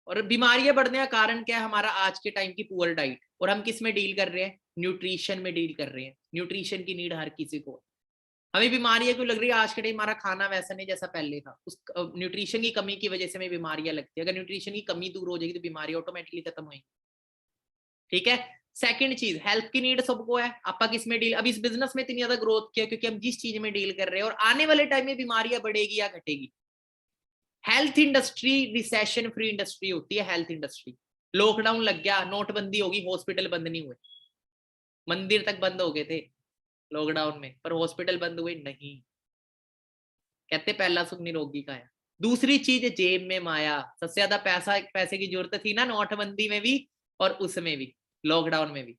और बीमारियां बढ़ने का कारण क्या है? हमारा आज के टाइम की पुअर डाइट। और हम किस में डील कर रहे हैं? न्यूट्रिशन में डील कर रहे हैं। न्यूट्रिशन की नीड हर किसी को। हमें बीमारियां क्यों लग रही है? आज के टाइम हमारा खाना वैसा नहीं जैसा पहले था, उस न्यूट्रिशन की कमी की वजह से हमें बीमारियां लगती है। अगर न्यूट्रिशन की कमी दूर हो जाएगी तो बीमारी ऑटोमेटिकली खत्म होगी, ठीक है? सेकंड चीज, हेल्थ की नीड सबको है। आपका किस में डील, अब इस बिजनेस में इतनी ज्यादा ग्रोथ किया क्योंकि हम जिस चीज में डील कर रहे हैं, और आने वाले टाइम में बीमारियां बढ़ेगी या घटेगी। Health industry recession free industry होती है। हेल्थ इंडस्ट्री, लॉकडाउन लग गया, नोटबंदी होगी, हॉस्पिटल बंद नहीं हुए, मंदिर तक बंद हो गए थे लॉकडाउन में, पर हॉस्पिटल बंद हुए नहीं। कहते पहला सुख निरोगी का है। दूसरी चीज, जेब में माया। सबसे ज्यादा पैसे की जरूरत थी ना नोटबंदी में भी और उसमें भी, लॉकडाउन में भी।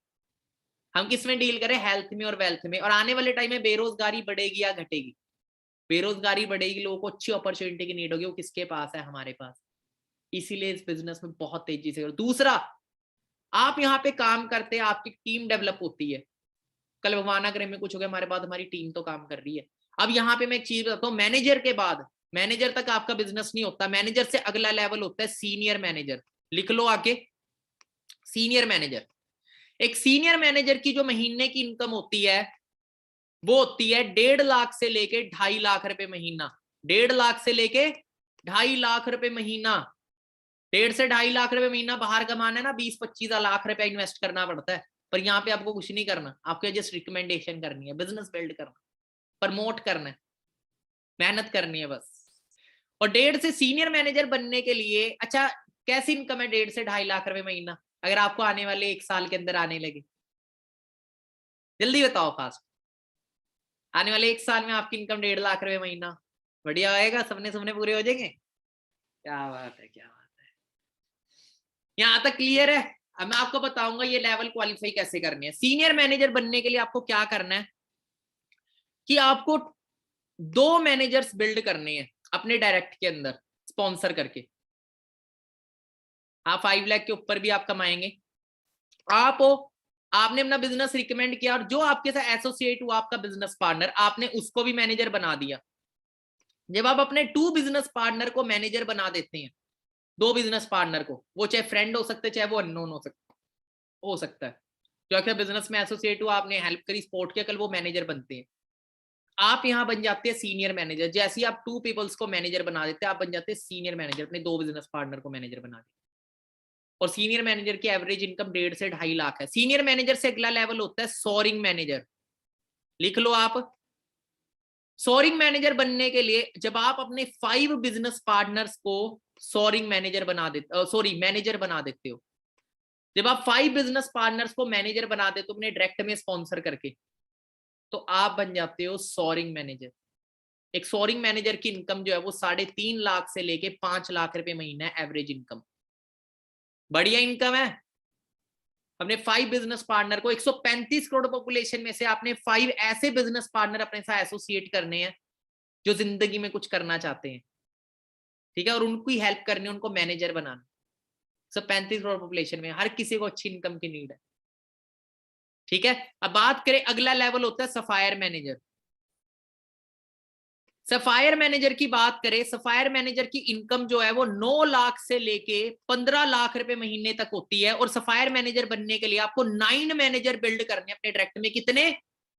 हम किस में डील करें? हेल्थ में और वेल्थ में। और आने वाले टाइम में बेरोजगारी बढ़ेगी या घटेगी? बेरोजगारी बढ़ेगी, लोगों को अच्छी अपॉर्चुनिटी की नीड होगी, वो किसके पास है? हमारे पास। इसीलिए इस बिजनेस में बहुत तेजी से। दूसरा, आप यहाँ पे काम करते हैं, आपकी टीम डेवलप होती है। कल भगवान अगर में कुछ हो गया हमारे बाद, हमारी टीम तो काम कर रही है। अब यहाँ पे मैं एक चीज बताता हूँ, मैनेजर के बाद, मैनेजर तक आपका बिजनेस नहीं होता, मैनेजर से अगला लेवल होता है सीनियर मैनेजर। लिख लो आगे, सीनियर मैनेजर। एक सीनियर मैनेजर की जो महीने की इनकम होती है वो होती है 1.5 लाख से लेके 2.5 लाख रुपए महीना। 1.5 लाख से लेके 2.5 लाख रुपए महीना। 1.5 से 2.5 लाख रुपए महीना बाहर कमाना है ना, 20-25 लाख रुपए इन्वेस्ट करना पड़ता है। पर यहाँ पे आपको कुछ नहीं करना, आपको जस्ट रिकमेंडेशन करनी है, बिजनेस बिल्ड करना, प्रमोट करना है, मेहनत करनी है बस। और 1.5 से सीनियर मैनेजर बनने के लिए, अच्छा कैसी इनकम है 1.5 से 2.5 लाख रुपए महीना अगर आपको आने वाले 1 साल के अंदर आने लगे? जल्दी बताओ फास्ट। आने वाले 1 साल में आपकी इनकम 1.5 लाख रुपए महीना, बढ़िया आएगा, सपने सपने पूरे हो जाएंगे। क्या बात है, क्या बात है। यहाँ तक क्लियर है? अब मैं आपको बताऊंगा ये लेवल क्वालिफाई कैसे करनी है। सीनियर मैनेजर बनने के लिए आपको क्या करना है कि आपको 2 मैनेजर्स बिल्ड करने हैं अपने डायरेक्ट के अंदर, स्पॉन्सर करके। आप 5 लाख के ऊपर भी आप कमाएंगे। आप हो, आपने अपना बिजनेस रिकमेंड किया, और जो आपके साथ एसोसिएट हुआ आपका बिजनेस पार्टनर, आपने उसको भी मैनेजर बना दिया। जब आप अपने 2 बिजनेस पार्टनर को मैनेजर बना देते हैं, 2 बिजनेस पार्टनर को, वो चाहे फ्रेंड हो सकते, चाहे वो अननोन हो सकता है, जो अगर बिजनेस में एसोसिएट हुआ, आपने हेल्प करी, सपोर्ट किया, कल वो मैनेजर बनते हैं। आप यहां बन जाते हैं सीनियर मैनेजर। जैसे ही आप 2 पीपल्स को मैनेजर बना देते हैं, आप बन जाते हैं सीनियर मैनेजर, अपने 2 बिजनेस पार्टनर को मैनेजर बना देते। और सीनियर मैनेजर की एवरेज इनकम 1.5 से 2.5 लाख है। सीनियर मैनेजर से अगला लेवल होता है सोरिंग मैनेजर। लिख लो आप, सोरिंग मैनेजर बनने के लिए जब आप अपने 5 बिजनेस पार्टनर्स को सोरिंग मैनेजर बना देते, मैनेजर बना देते हो। जब आप 5 बिजनेस पार्टनर्स को मैनेजर बना देते हो अपने डायरेक्ट में स्पॉन्सर करके, तो आप बन जाते हो सोरिंग मैनेजर। एक सोरिंग मैनेजर की इनकम जो है वो 3.5 लाख से लेके 5 लाख रुपए महीना एवरेज इनकम, बढ़िया इनकम है। अपने 5 बिजनेस पार्टनर को 135 करोड़ पॉपुलेशन में से आपने 5 ऐसे बिजनेस पार्टनर अपने साथ एसोसिएट करने हैं जो जिंदगी में कुछ करना चाहते हैं, ठीक है, और उनकी हेल्प करनी, उनको मैनेजर बनाना। 135 करोड़ पॉपुलेशन में हर किसी को अच्छी इनकम की नीड है, ठीक है। अब बात करें, अगला लेवल होता है सफायर मैनेजर। सफायर मैनेजर की बात करें, सफायर मैनेजर की इनकम जो है वो 9 लाख से लेके 15 लाख रुपए महीने तक होती है। और सफायर मैनेजर बनने के लिए आपको 9 मैनेजर बिल्ड करने अपने डायरेक्ट में। कितने?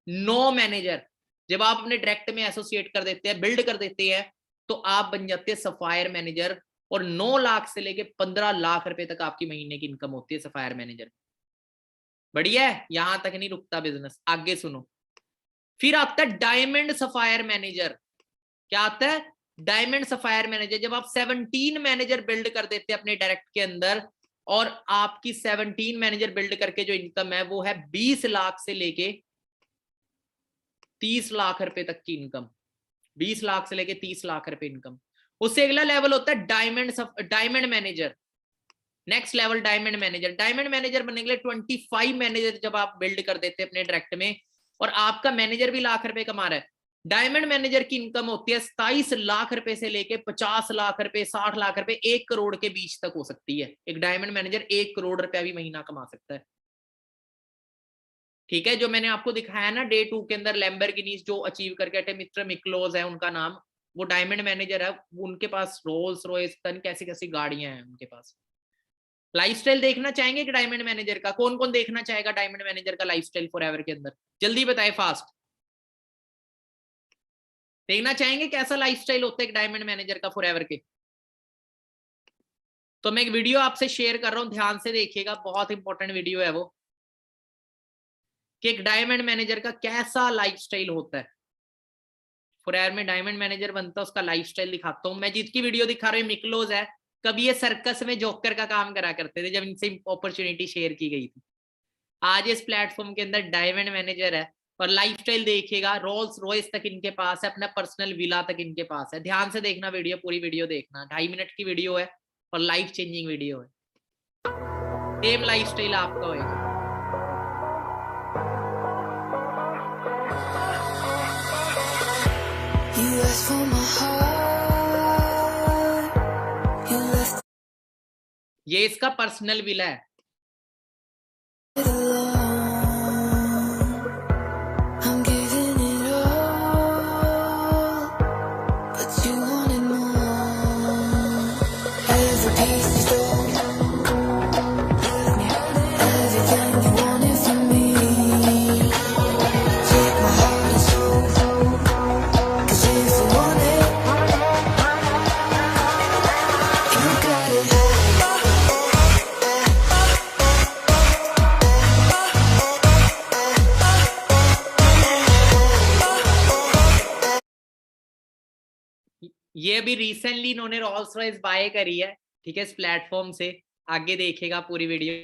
9 मैनेजर। जब आप अपने डायरेक्ट में एसोसिएट कर देते हैं, बिल्ड कर देते हैं, तो आप बन जाते हैं सफायर मैनेजर। और 9 लाख से लेके 15 लाख रुपए तक आपकी महीने की इनकम होती है सफायर मैनेजर। बढ़िया है, यहां तक नहीं रुकता बिजनेस, आगे सुनो। फिर आता है डायमंड सफायर मैनेजर। क्या आता है? Diamond sapphire manager. जब आप 17 मैनेजर बिल्ड कर देते हैं अपने डायरेक्ट के अंदर, और आपकी 17 मैनेजर बिल्ड करके जो इनकम है वो है 20 लाख से लेके 30 लाख रुपए तक की इनकम। 20 लाख से लेके 30 लाख रुपए इनकम। उससे अगला लेवल होता है diamond manager. Next level diamond manager. Diamond manager बनने के लिए 25 मैनेजर जब आप बिल्ड कर देते हैं अपने डायरेक्ट में, और आपका मैनेजर भी लाख रुपए कमा रहा है, डायमंड मैनेजर की इनकम होती है 27 लाख रुपए से लेके 50 लाख रुपए, 60 लाख रुपए, 1 करोड़ के बीच तक हो सकती है। एक डायमंड मैनेजर 1 करोड़ रुपया भी महीना कमा सकता है, ठीक है। जो मैंने आपको दिखाया ना डे 2 के अंदर, लैम्बोर्गिनीज जो अचीव करके हटे, मिस्टर मिक्लोज है उनका नाम, वो डायमंड मैनेजर है। उनके पास रोल्स रॉयस, तन कैसी कैसी गाड़ियां हैं उनके पास। लाइफस्टाइल देखना चाहेंगे कि डायमंड मैनेजर का? कौन कौन देखना चाहेगा डायमंड मैनेजर का लाइफस्टाइल फॉरएवर के अंदर? जल्दी बताए, फास्ट। देखना चाहेंगे कैसा लाइफस्टाइल होता है एक डायमंड मैनेजर का फॉरएवर के? तो मैं एक वीडियो आपसे शेयर कर रहा हूं, ध्यान से देखिएगा, बहुत इंपॉर्टेंट वीडियो है वो, कि एक डायमंड मैनेजर का कैसा लाइफस्टाइल होता है। फॉरएवर में डायमंड मैनेजर बनता है, उसका लाइफस्टाइल दिखाता हूं मैं। जिसकी वीडियो दिखा रहा हूं मिक्लोज है। कभी ये सर्कस में जोकर का काम करा करते थे जब इनसे अपॉर्चुनिटी शेयर की गई थी। आज इस प्लेटफॉर्म के अंदर डायमंड मैनेजर है, और लाइफस्टाइल देखिएगा, रोल्स रॉयस तक इनके पास है, अपना पर्सनल विला तक इनके पास है। ध्यान से देखना वीडियो, पूरी वीडियो देखना, 2.5 मिनट की वीडियो है और लाइफ चेंजिंग वीडियो है। सेम लाइफस्टाइल आपका होगा। ये इसका पर्सनल विला है। ये अभी रिसेंटली इन्होंने रोल्स रॉयस बाय करी है, ठीक है, इस प्लेटफॉर्म से। आगे देखेगा पूरी वीडियो।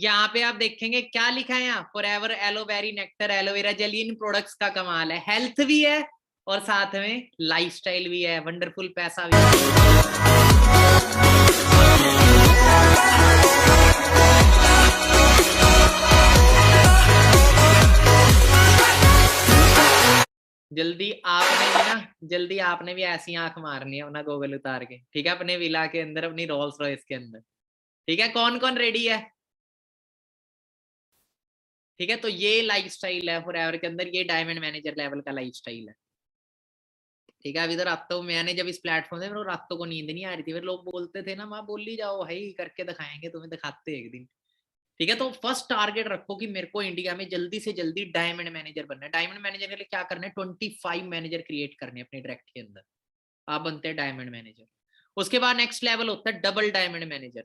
यहाँ पे आप देखेंगे क्या लिखा है यहाँ, फॉरएवर एलोवेरी नेक्टर एलोवेरा जेल, इन प्रोडक्ट्स का कमाल है, हेल्थ भी है और साथ में लाइफस्टाइल भी है, वंडरफुल पैसा भी है। जल्दी आपने भी ऐसी आंख मारनी है अपना गोगल उतार के, ठीक है, अपने विला के अंदर, अपनी रोल्स रॉयस के अंदर, ठीक है। कौन कौन रेडी है? ठीक है, तो ये लाइफस्टाइल है फॉरएवर के अंदर, ये डायमंड मैनेजर लेवल का लाइफस्टाइल है, ठीक है। अभी तो रातों मैंने जब इस प्लेटफॉर्म से, मेरे रातों को नींद नहीं आ रही थी, फिर लोग बोलते थे ना, माँ बोल ही जाओ भाई, करके दिखाएंगे तुम्हें, दिखाते एक दिन, ठीक है। तो फर्स्ट टारगेट रखो कि मेरे को इंडिया में जल्दी से जल्दी डायमंड मैनेजर बनना है। डायमंड मैनेजर के लिए क्या करना है, 25 मैनेजर क्रिएट करने अपने डायरेक्ट के अंदर, आप बनते हैं डायमंड मैनेजर। उसके बाद नेक्स्ट लेवल होता है double diamond manager.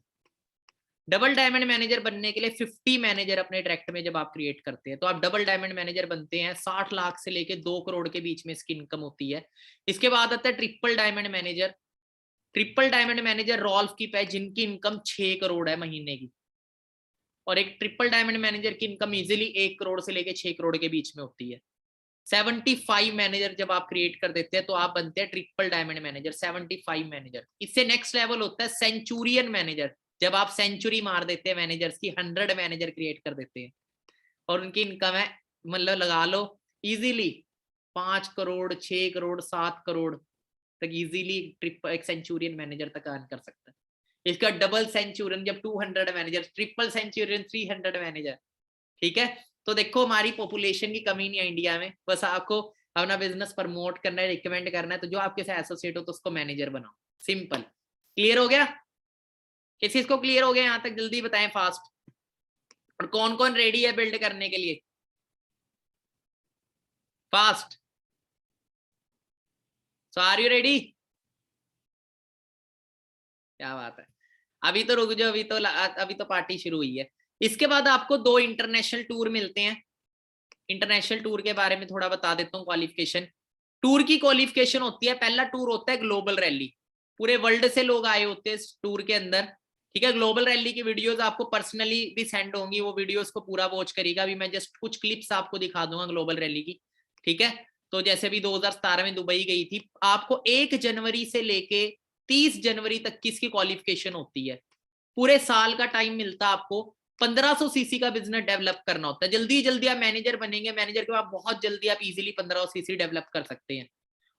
Double diamond manager बनने के लिए 50 मैनेजर अपने डायरेक्ट में जब आप क्रिएट करते हैं तो आप डबल डायमंड मैनेजर बनते हैं। 60 लाख से लेके 2 करोड़ के बीच में इसकी इनकम होती है। इसके बाद आता है triple diamond manager. Triple diamond manager रॉल्फ की पे जिनकी इनकम 6 करोड़ है महीने की, और एक ट्रिपल डायमंड मैनेजर की इनकम इजीली 1 करोड़ से लेके 6 करोड़ के बीच में होती है। 75 मैनेजर जब आप क्रिएट कर देते हैं तो आप बनते हैं ट्रिपल डायमंड मैनेजर, 75 मैनेजर। इससे नेक्स्ट लेवल होता है सेंचुरियन मैनेजर। जब आप सेंचुरी मार देते हैं मैनेजर्स की, 100 मैनेजर क्रिएट कर देते हैं और उनकी इनकम है, मतलब लगा लो इजीली 5 करोड़ 6 करोड़ 7 करोड़ तक इजीली एक सेंचुरियन मैनेजर तक अर्न कर सकता है। इसका डबल सेंचुरियन जब 200 मैनेजर, ट्रिपल सेंचुरियन 300 मैनेजर, ठीक है। तो देखो हमारी पॉपुलेशन की कमी नहीं है इंडिया में, बस आपको अपना बिजनेस प्रमोट करना है, रिकमेंड करना है, तो जो आपके साथ एसोसिएट हो तो उसको मैनेजर बनाओ, सिंपल। क्लियर हो गया? किसी को क्लियर हो गया यहाँ तक? जल्दी बताएं फास्ट। और कौन कौन रेडी है बिल्ड करने के लिए? Fast. So are you ready? क्या बात है। अभी तो रुक जाओ, अभी तो पार्टी शुरू हुई है। इसके बाद आपको 2 इंटरनेशनल टूर मिलते हैं। इंटरनेशनल टूर के बारे में थोड़ा बता देता हूँ। क्वालिफिकेशन, टूर की क्वालिफिकेशन होती है, पहला टूर होता है ग्लोबल रैली। पूरे वर्ल्ड से लोग आए होते हैं इस टूर के अंदर, ठीक है। ग्लोबल रैली की वीडियोस आपको पर्सनली भी सेंड होंगी, वो वीडियोस को पूरा वॉच करिएगा। अभी मैं जस्ट कुछ क्लिप्स आपको दिखा दूंगा ग्लोबल रैली की, ठीक है। तो जैसे भी 2017 में दुबई गई थी, आपको 1 जनवरी से लेके 30 जनवरी तक की इसकी क्वालिफिकेशन होती है। पूरे साल का टाइम मिलता है आपको। 1500 सीसी का बिजनेस डेवलप करना होता है। जल्दी जल्दी आप मैनेजर बनेंगे, मैनेजर के बाद बहुत जल्दी आप इजीली 1500 सीसी डेवलप कर सकते हैं।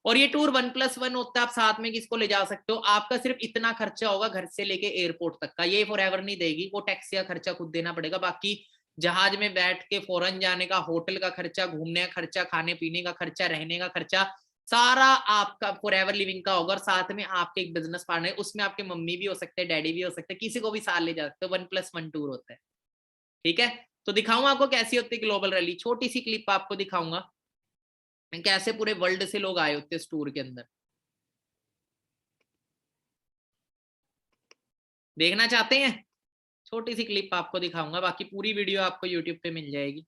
और ये टूर 1+1 होता है, आप साथ में किसको ले जा सकते हो। आपका सिर्फ इतना खर्चा होगा घर से लेके एयरपोर्ट तक का, ये फॉरएवर नहीं देगी, वो टैक्सी का खर्चा खुद देना पड़ेगा। बाकी जहाज में बैठ के फॉरेन जाने का, होटल का खर्चा, घूमने का खर्चा, खाने पीने का खर्चा, रहने का खर्चा, सारा आपका फॉरएवर लिविंग का होगा। और साथ में आपके एक बिजनेस पार्टनर, उसमें आपके मम्मी भी हो सकते हैं, डैडी भी हो सकते हैं, किसी को भी साथ ले जा सकते हो। 1+1 टूर होता है, ठीक है। तो दिखाऊंगा आपको कैसी होती है ग्लोबल रैली। छोटी सी क्लिप आपको दिखाऊंगा कैसे पूरे वर्ल्ड से लोग आए होते हैं इस टूर के अंदर। देखना चाहते हैं? छोटी सी क्लिप आपको दिखाऊंगा, बाकी पूरी वीडियो आपको यूट्यूब पे मिल जाएगी।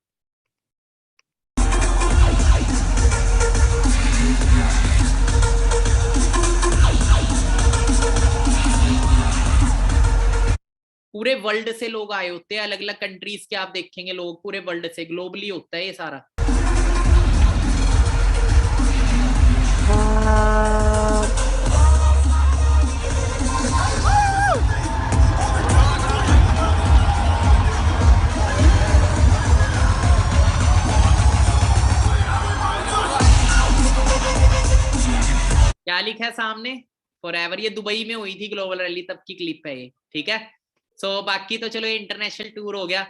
पूरे वर्ल्ड से लोग आए होते हैं, अलग अलग कंट्रीज के आप देखेंगे लोग, पूरे वर्ल्ड से, ग्लोबली होता है ये सारा। क्या लिखा है सामने? फॉरएवर। ये दुबई में हुई थी ग्लोबल रैली, तब की क्लिप है ये, ठीक है। सो बाकी तो चलो इंटरनेशनल टूर हो गया।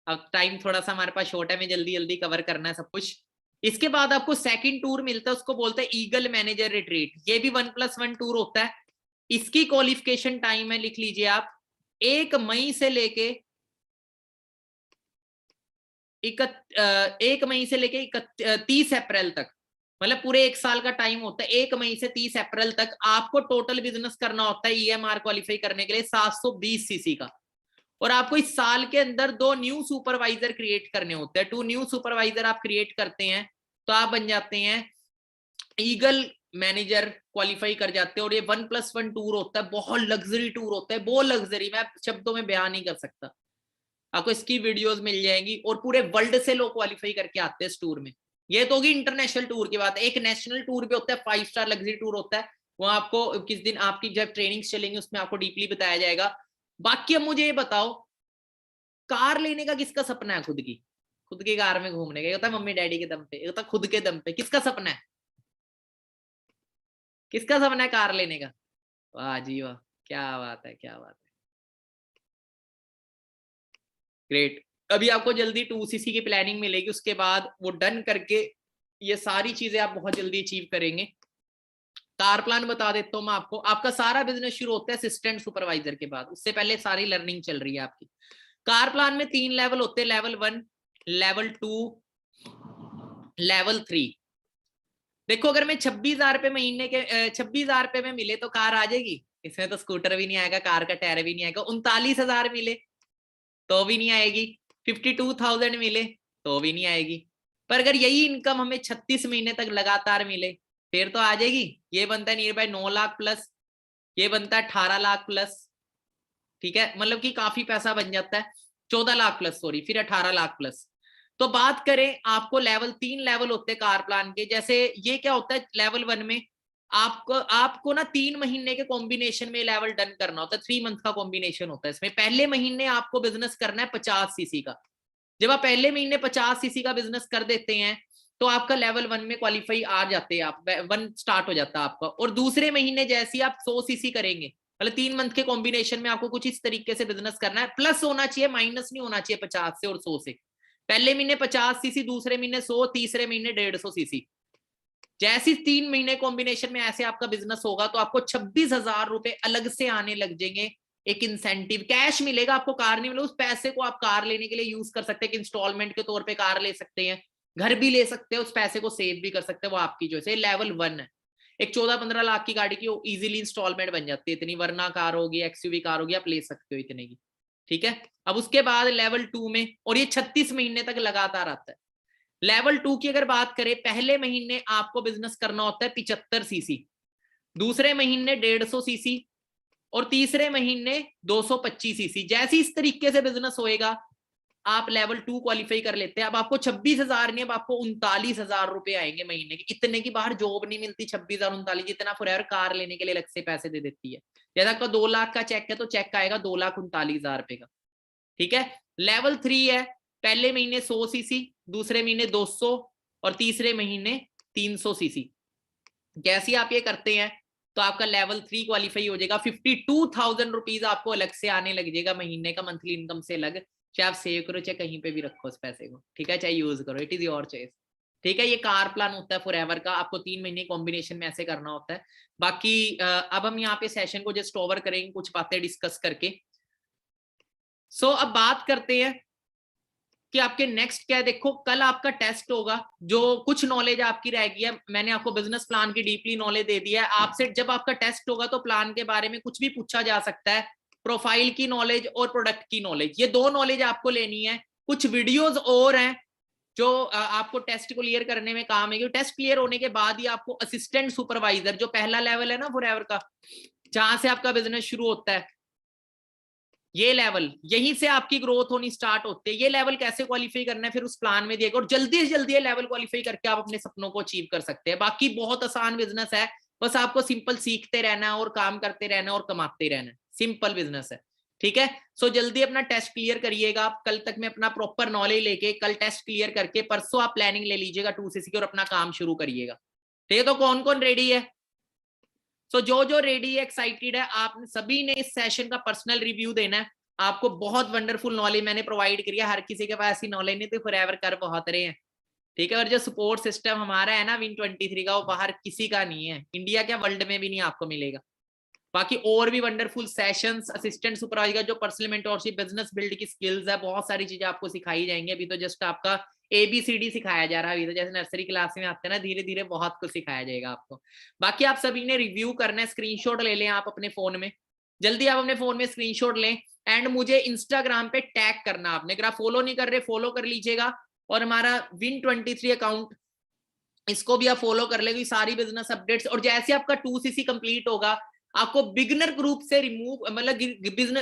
अब टाइम थोड़ा सा हमारे पास शॉर्ट है, में जल्दी जल्दी कवर करना है सब कुछ। इसके बाद आपको सेकंड टूर मिलता है, उसको बोलते हैं ईगल मैनेजर रिट्रीट। ये भी 1+1 टूर होता है। इसकी क्वालिफिकेशन टाइम है, लिख लीजिए आप, 1 मई से लेके 30 अप्रैल तक, मतलब पूरे 1 साल का टाइम होता है। 1 मई से 30 अप्रैल तक आपको टोटल बिजनेस करना होता है EMR क्वालिफाई करने के लिए 720 सीसी का। और आपको इस साल के अंदर 2 न्यू सुपरवाइजर क्रिएट करने होते हैं। 2 न्यू सुपरवाइजर आप क्रिएट करते हैं तो आप बन जाते हैं ईगल मैनेजर, क्वालिफाई कर जाते हैं। और ये 1+1 टूर होता है, बहुत लग्जरी टूर होता है, बहुत लग्जरी, मैं शब्दों में बयान नहीं कर सकता। आपको इसकी वीडियोस मिल जाएंगी, और पूरे वर्ल्ड से लोग क्वालिफाई करके आते हैं इस टूर में। ये तो होगी इंटरनेशनल टूर की बात। एक नेशनल टूर भी होता है, 5 स्टार लग्जरी टूर होता है, वो आपको किस दिन आपकी जब ट्रेनिंग्स चलेंगी उसमें आपको डीपली बताया जाएगा। बाकी अब मुझे ये बताओ, कार लेने का किसका सपना है? खुद की कार में घूमने का। ये होता है मम्मी डैडी के दम पे, ये होता है खुद के दम पे। किसका सपना है? किसका सपना है कार लेने का? वाह जी वाह, क्या बात है, क्या बात है, ग्रेट। अभी आपको जल्दी 2cc की प्लानिंग मिलेगी, उसके बाद वो डन करके ये सारी चीजें आप बहुत जल्दी अचीव करेंगे। कार प्लान बता देता हूँ मैं आपको। आपका सारा बिजनेस शुरू होता है असिस्टेंट सुपरवाइजर के बाद, उससे पहले सारी लर्निंग चल रही है आपकी। कार प्लान में 3 लेवल होते हैं, लेवल 1, लेवल 2, लेवल 3। देखो अगर मैं 26,000 रुपए महीने के 26,000 रुपए में मिले तो कार आ जाएगी? इसमें तो स्कूटर भी नहीं आएगा, कार का टायर भी नहीं आएगा। 39,000 मिले तो भी नहीं आएगी। 52,000 मिले तो भी नहीं आएगी। पर अगर यही इनकम हमें 36 महीने तक लगातार मिले फिर तो आ जाएगी। ये बनता है नियर बाय 9 लाख प्लस, ये बनता है 18 लाख प्लस, ठीक है, मतलब कि काफी पैसा बन जाता है। 14 लाख प्लस, सॉरी, फिर 18 लाख प्लस। तो बात करें, आपको लेवल 3 लेवल होते हैं कार प्लान के। जैसे ये क्या होता है, लेवल 1 में आपको ना 3 महीने के कॉम्बिनेशन में लेवल डन करना होता है। 3 मंथ का कॉम्बिनेशन होता है इसमें। पहले महीने आपको बिजनेस करना है 50cc का। जब आप पहले महीने 50cc का बिजनेस कर देते हैं तो आपका लेवल 1 में क्वालिफाई आ जाते हैं, आप 1 स्टार्ट हो जाता है आपका। और दूसरे महीने जैसे आप 100cc करेंगे, मतलब 3 मंथ के कॉम्बिनेशन में आपको कुछ इस तरीके से बिजनेस करना है। प्लस होना चाहिए, माइनस नहीं होना चाहिए 50 से और 100 से। पहले महीने 50cc, दूसरे महीने 100, तीसरे महीने 150cc। जैसी 3 महीने कॉम्बिनेशन में ऐसे आपका बिजनेस होगा तो आपको 26,000 रुपए अलग से आने लग जाएंगे। एक इंसेंटिव कैश मिलेगा आपको, कार नहीं मिलेगा। उस पैसे को आप कार लेने के लिए यूज कर सकते हैं, इंस्टॉलमेंट के तौर पे कार ले सकते हैं, घर भी ले सकते हैं, उस पैसे को सेव भी कर सकते हैं, वो आपकी जो है। लेवल 1 है। एक 14-15 लाख की गाड़ी की इजीली इंस्टॉलमेंट बन जाती है, इतनी। वरना कार होगी, एक्सयूवी कार होगी, आप ले सकते हो इतने की, ठीक है। अब उसके बाद लेवल 2 में, और ये 36 महीने तक लगातार आता है। लेवल 2 की अगर बात करें, पहले महीने आपको बिजनेस करना होता है 75cc, दूसरे महीने 150cc, और तीसरे महीने 225cc। जैसे इस तरीके से बिजनेस होएगा आप लेवल 2 क्वालिफाई कर लेते हैं। अब आपको 26,000 नहीं, अब आपको 39,000 रुपए आएंगे महीने के। इतने की बाहर जॉब नहीं मिलती। 26,000 39, जितना फॉरएवर कार लेने के लिए अलग से पैसे दे देती है। जैसे आपका 2 लाख का चेक है तो चेक आएगा 2,39,000 रुपए का, ठीक है। लेवल 3 है, पहले महीने 100cc, दूसरे महीने 200, और तीसरे महीने 300cc। जैसे आप ये करते हैं तो आपका लेवल 3 क्वालिफाई हो जाएगा। 52,000 रुपीज आपको अलग से आने लग जाएगा महीने का, मंथली इनकम से अलग। चाहे आप सेव करो, चाहे कहीं पे भी रखो उस पैसे को, ठीक है, चाहे यूज करो, इट इज योर चॉइस, ठीक है। ये कार प्लान होता है फॉरएवर का, आपको 3 महीने कॉम्बिनेशन में ऐसे करना होता है। बाकी अब हम यहाँ पे सेशन को जस्ट ओवर करेंगे कुछ बातें डिस्कस करके। सो अब बात करते हैं कि आपके नेक्स्ट क्या है। देखो कल आपका टेस्ट होगा, जो कुछ नॉलेज आपकी रह गई है, मैंने आपको बिजनेस प्लान की डीपली नॉलेज दे दी है। आपसे जब आपका टेस्ट होगा तो प्लान के बारे में कुछ भी पूछा जा सकता है। प्रोफाइल की नॉलेज और प्रोडक्ट की नॉलेज, ये 2 नॉलेज आपको लेनी है। कुछ वीडियोस और हैं जो आपको टेस्ट को क्लियर करने में काम आएगी। टेस्ट क्लियर होने के बाद ही आपको असिस्टेंट सुपरवाइजर, जो पहला लेवल है ना फॉरएवर का, जहां से आपका बिजनेस शुरू होता है, ये लेवल, यहीं से आपकी ग्रोथ होनी स्टार्ट होती है। ये लेवल कैसे क्वालिफाई करना है फिर उस प्लान में दिएगा, और जल्दी से जल्दी ये लेवल क्वालिफाई करके आप अपने सपनों को अचीव कर सकते हैं। बाकी बहुत आसान बिजनेस है, बस आपको सिंपल सीखते रहना है और काम करते रहना है और कमाते रहना है। सिंपल बिजनेस है, ठीक है। सो जल्दी अपना टेस्ट क्लियर करिएगा आप। कल तक में अपना प्रॉपर नॉलेज लेके कल टेस्ट क्लियर करके परसों आप प्लानिंग ले लीजिएगा 2cc की, और अपना काम शुरू करिएगा, ठीक है। तो कौन कौन रेडी है? सो जो रेडी है, एक्साइटेड है, आप सभी ने इस सेशन का पर्सनल रिव्यू देना है। आपको बहुत वंडरफुल नॉलेज मैंने प्रोवाइड करी है। हर किसी के पास ऐसी नॉलेज नहीं तो फॉरएवर कर बहुत रहे हैं, ठीक है। और जो सपोर्ट सिस्टम हमारा है ना Win23 का, वो बाहर किसी का नहीं है, इंडिया क्या वर्ल्ड में भी नहीं आपको मिलेगा। बाकी और भी वंडरफुल सेशंस, असिस्टेंट सुपरवाइजर का जो पर्सनल मेंटरशिप, बिजनेस बिल्ड की स्किल्स है, बहुत सारी चीजें आपको सिखाई जाएंगी। अभी तो जस्ट आपका ABCD सिखाया जा रहा है, अभी तो जैसे नर्सरी क्लास में आते हैं ना, धीरे धीरे बहुत कुछ सिखाया जाएगा आपको। बाकी आप सभी ने रिव्यू करना है, स्क्रीनशॉट ले लें आप अपने फोन में, जल्दी आप अपने फोन में स्क्रीनशॉट लें, एंड मुझे इंस्टाग्राम पे टैग करना आपने। अगर आप फॉलो नहीं कर रहे, फॉलो कर लीजिएगा। और हमारा Win23 अकाउंट, इसको भी आप फॉलो कर लेंगे, सारी बिजनेस अपडेट्स। और जैसे आपका 2cc कंप्लीट होगा, आपको बिगिनर ग्रुप से रिमूव, मतलब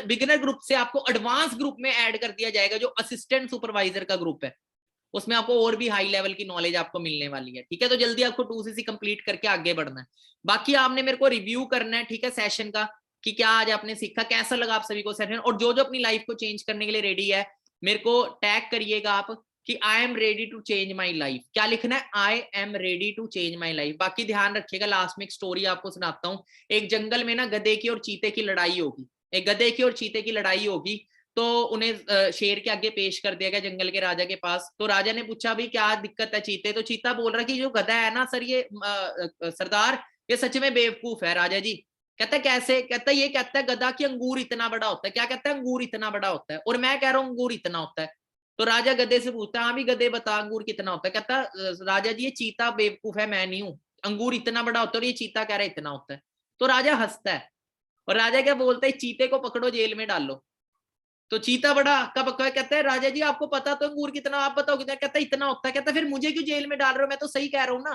बिगिनर ग्रुप से आपको एडवांस ग्रुप में ऐड कर दिया जाएगा, जो असिस्टेंट सुपरवाइजर का ग्रुप है, उसमें आपको और भी हाई लेवल की नॉलेज आपको मिलने वाली है। ठीक है, तो जल्दी आपको 2cc कंप्लीट करके आगे बढ़ना है। बाकी आपने मेरे को रिव्यू करना है, ठीक है, सेशन का, कि क्या आज आपने सीखा, कैसा लगा आप सभी को सेशन, और जो जो अपनी लाइफ को चेंज करने के लिए रेडी है मेरे को टैग करिएगा आप कि I am ready to change my life. क्या लिखना है? I am ready to change my life. बाकी ध्यान रखिएगा, लास्ट में एक स्टोरी आपको सुनाता हूँ। एक जंगल में ना गधे की और चीते की लड़ाई होगी, एक गधे की और चीते की लड़ाई होगी, तो उन्हें शेर के आगे पेश कर दिया गया जंगल के राजा के पास। तो राजा ने पूछा भी क्या दिक्कत है चीते, तो चीता बोल रहा कि जो गधा है ना सर, ये सरदार, ये सच में बेवकूफ है राजा जी। कहता है कैसे? कहता है ये कहता है गधा कि अंगूर इतना बड़ा होता है। क्या कहता है? अंगूर इतना बड़ा होता है, और मैं कह रहा हूँ अंगूर इतना होता है। तो राजा गधे से पूछता है, हाँ भी गधे बता अंगूर कितना होता है। कहता राजा जी ये चीता बेवकूफ है, मैं नहीं हूं, अंगूर इतना बड़ा होता है और ये चीता कह रहा है इतना होता है। तो राजा हंसता है, और राजा क्या बोलता है, चीते को पकड़ो जेल में डालो। तो चीता बड़ा हक्का बक्का कहता है राजा जी आपको पता तो अंगूर कितना, आप बताओ कितना। कहता है इतना होता है। कहता है फिर मुझे क्यों जेल में डाल रहे हो, मैं तो सही कह रहा हूं ना।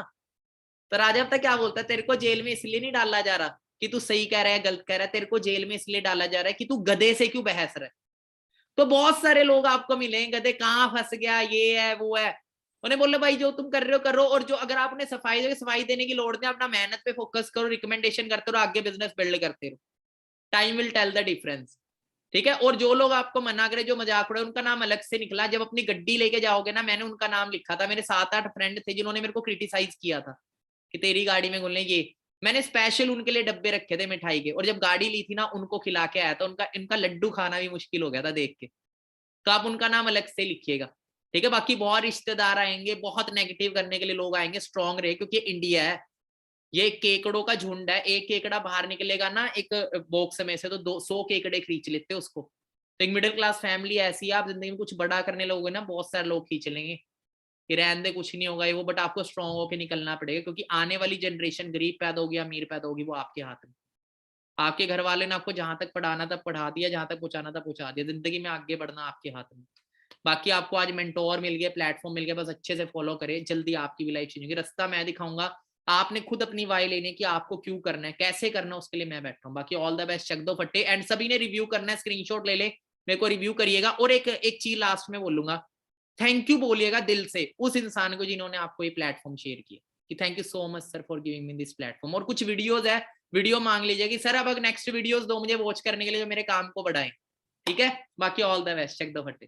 तो राजा पता क्या बोलता है, तेरे को जेल में इसलिए नहीं डाला जा रहा कि तू सही कह रहा है गलत कह रहा है, तेरे को जेल में इसलिए डाला जा रहा है कि तू गधे से क्यों बहस रहा है। तो बहुत सारे लोग आपको मिलेंगे, गधे कहाँ फंस गया, ये है वो है। उन्हें बोलो भाई जो तुम कर रहे हो करो, और जो अगर आपने सफाई देने की लोड़ नहीं, अपना मेहनत पे फोकस करो, रिकमेंडेशन करते रहो, आगे बिजनेस बिल्ड करते रहो, time will tell the difference. ठीक है, और जो लोग आपको मना करे, जो मजाक उड़े, उनका नाम अलग से निकला। जब अपनी गड्डी लेके जाओगे ना, मैंने उनका नाम लिखा था। मेरे 7-8 फ्रेंड थे जिन्होंने मेरे को क्रिटिसाइज किया था कि तेरी गाड़ी में घुलने, ये मैंने स्पेशल उनके लिए डब्बे रखे थे मिठाई के, और जब गाड़ी ली थी ना उनको खिला के आया था। उनका इनका लड्डू खाना भी मुश्किल हो गया था देख के। तो आप उनका नाम अलग से लिखिएगा। ठीक है, बाकी बहुत रिश्तेदार आएंगे, बहुत नेगेटिव करने के लिए लोग आएंगे, स्ट्रांग रहे, क्योंकि इंडिया है, ये केकड़ों का झुंड है। एक केकड़ा बाहर निकलेगा ना एक बॉक्स में से, तो 200 केकड़े खींच लेते हैं उसको। तो एक मिडिल क्लास फैमिली ऐसी है, आप जिंदगी में कुछ बड़ा करने लगोगे ना, बहुत सारे लोग खींच लेंगे कि रहने दे कुछ नहीं होगा ये वो, बट आपको स्ट्रांग होकर निकलना पड़ेगा, क्योंकि आने वाली जनरेशन गरीब पैदा होगी अमीर पैदा होगी, वो आपके हाथ में। आपके घर वाले ने आपको जहां तक पढ़ाना था पढ़ा दिया, जहां तक पहुंचाना था पहुंचा दिया, जिंदगी में आगे बढ़ना आपके हाथ में। बाकी आपको आज मेंटोर मिल गया, प्लेटफॉर्म मिल गया, बस अच्छे से फॉलो करें, जल्दी आपकी भी लाइफ चेंज होगी। रास्ता मैं दिखाऊंगा, आपने खुद अपनी वाई लेने की, आपको क्यों करना है कैसे करना है उसके लिए मैं बैठा हूँ। बाकी ऑल द बेस्ट, चक दो फट्टे, एंड सभी ने रिव्यू करना है, स्क्रीनशॉट ले ले, मेरे को रिव्यू करिएगा। और एक चीज लास्ट में बोलूंगा, थैंक यू बोलिएगा दिल से उस इंसान को जिन्होंने आपको ये प्लेटफॉर्म शेयर किया, कि thank you so much sir for giving me this platform. और कुछ वीडियोस है, वीडियो मांग लीजिए कि सर अब नेक्स्ट वीडियोस दो मुझे वॉच करने के लिए जो मेरे काम को बढ़ाएं। ठीक है, बाकी ऑल द बेस्ट, चक दो फट्टे।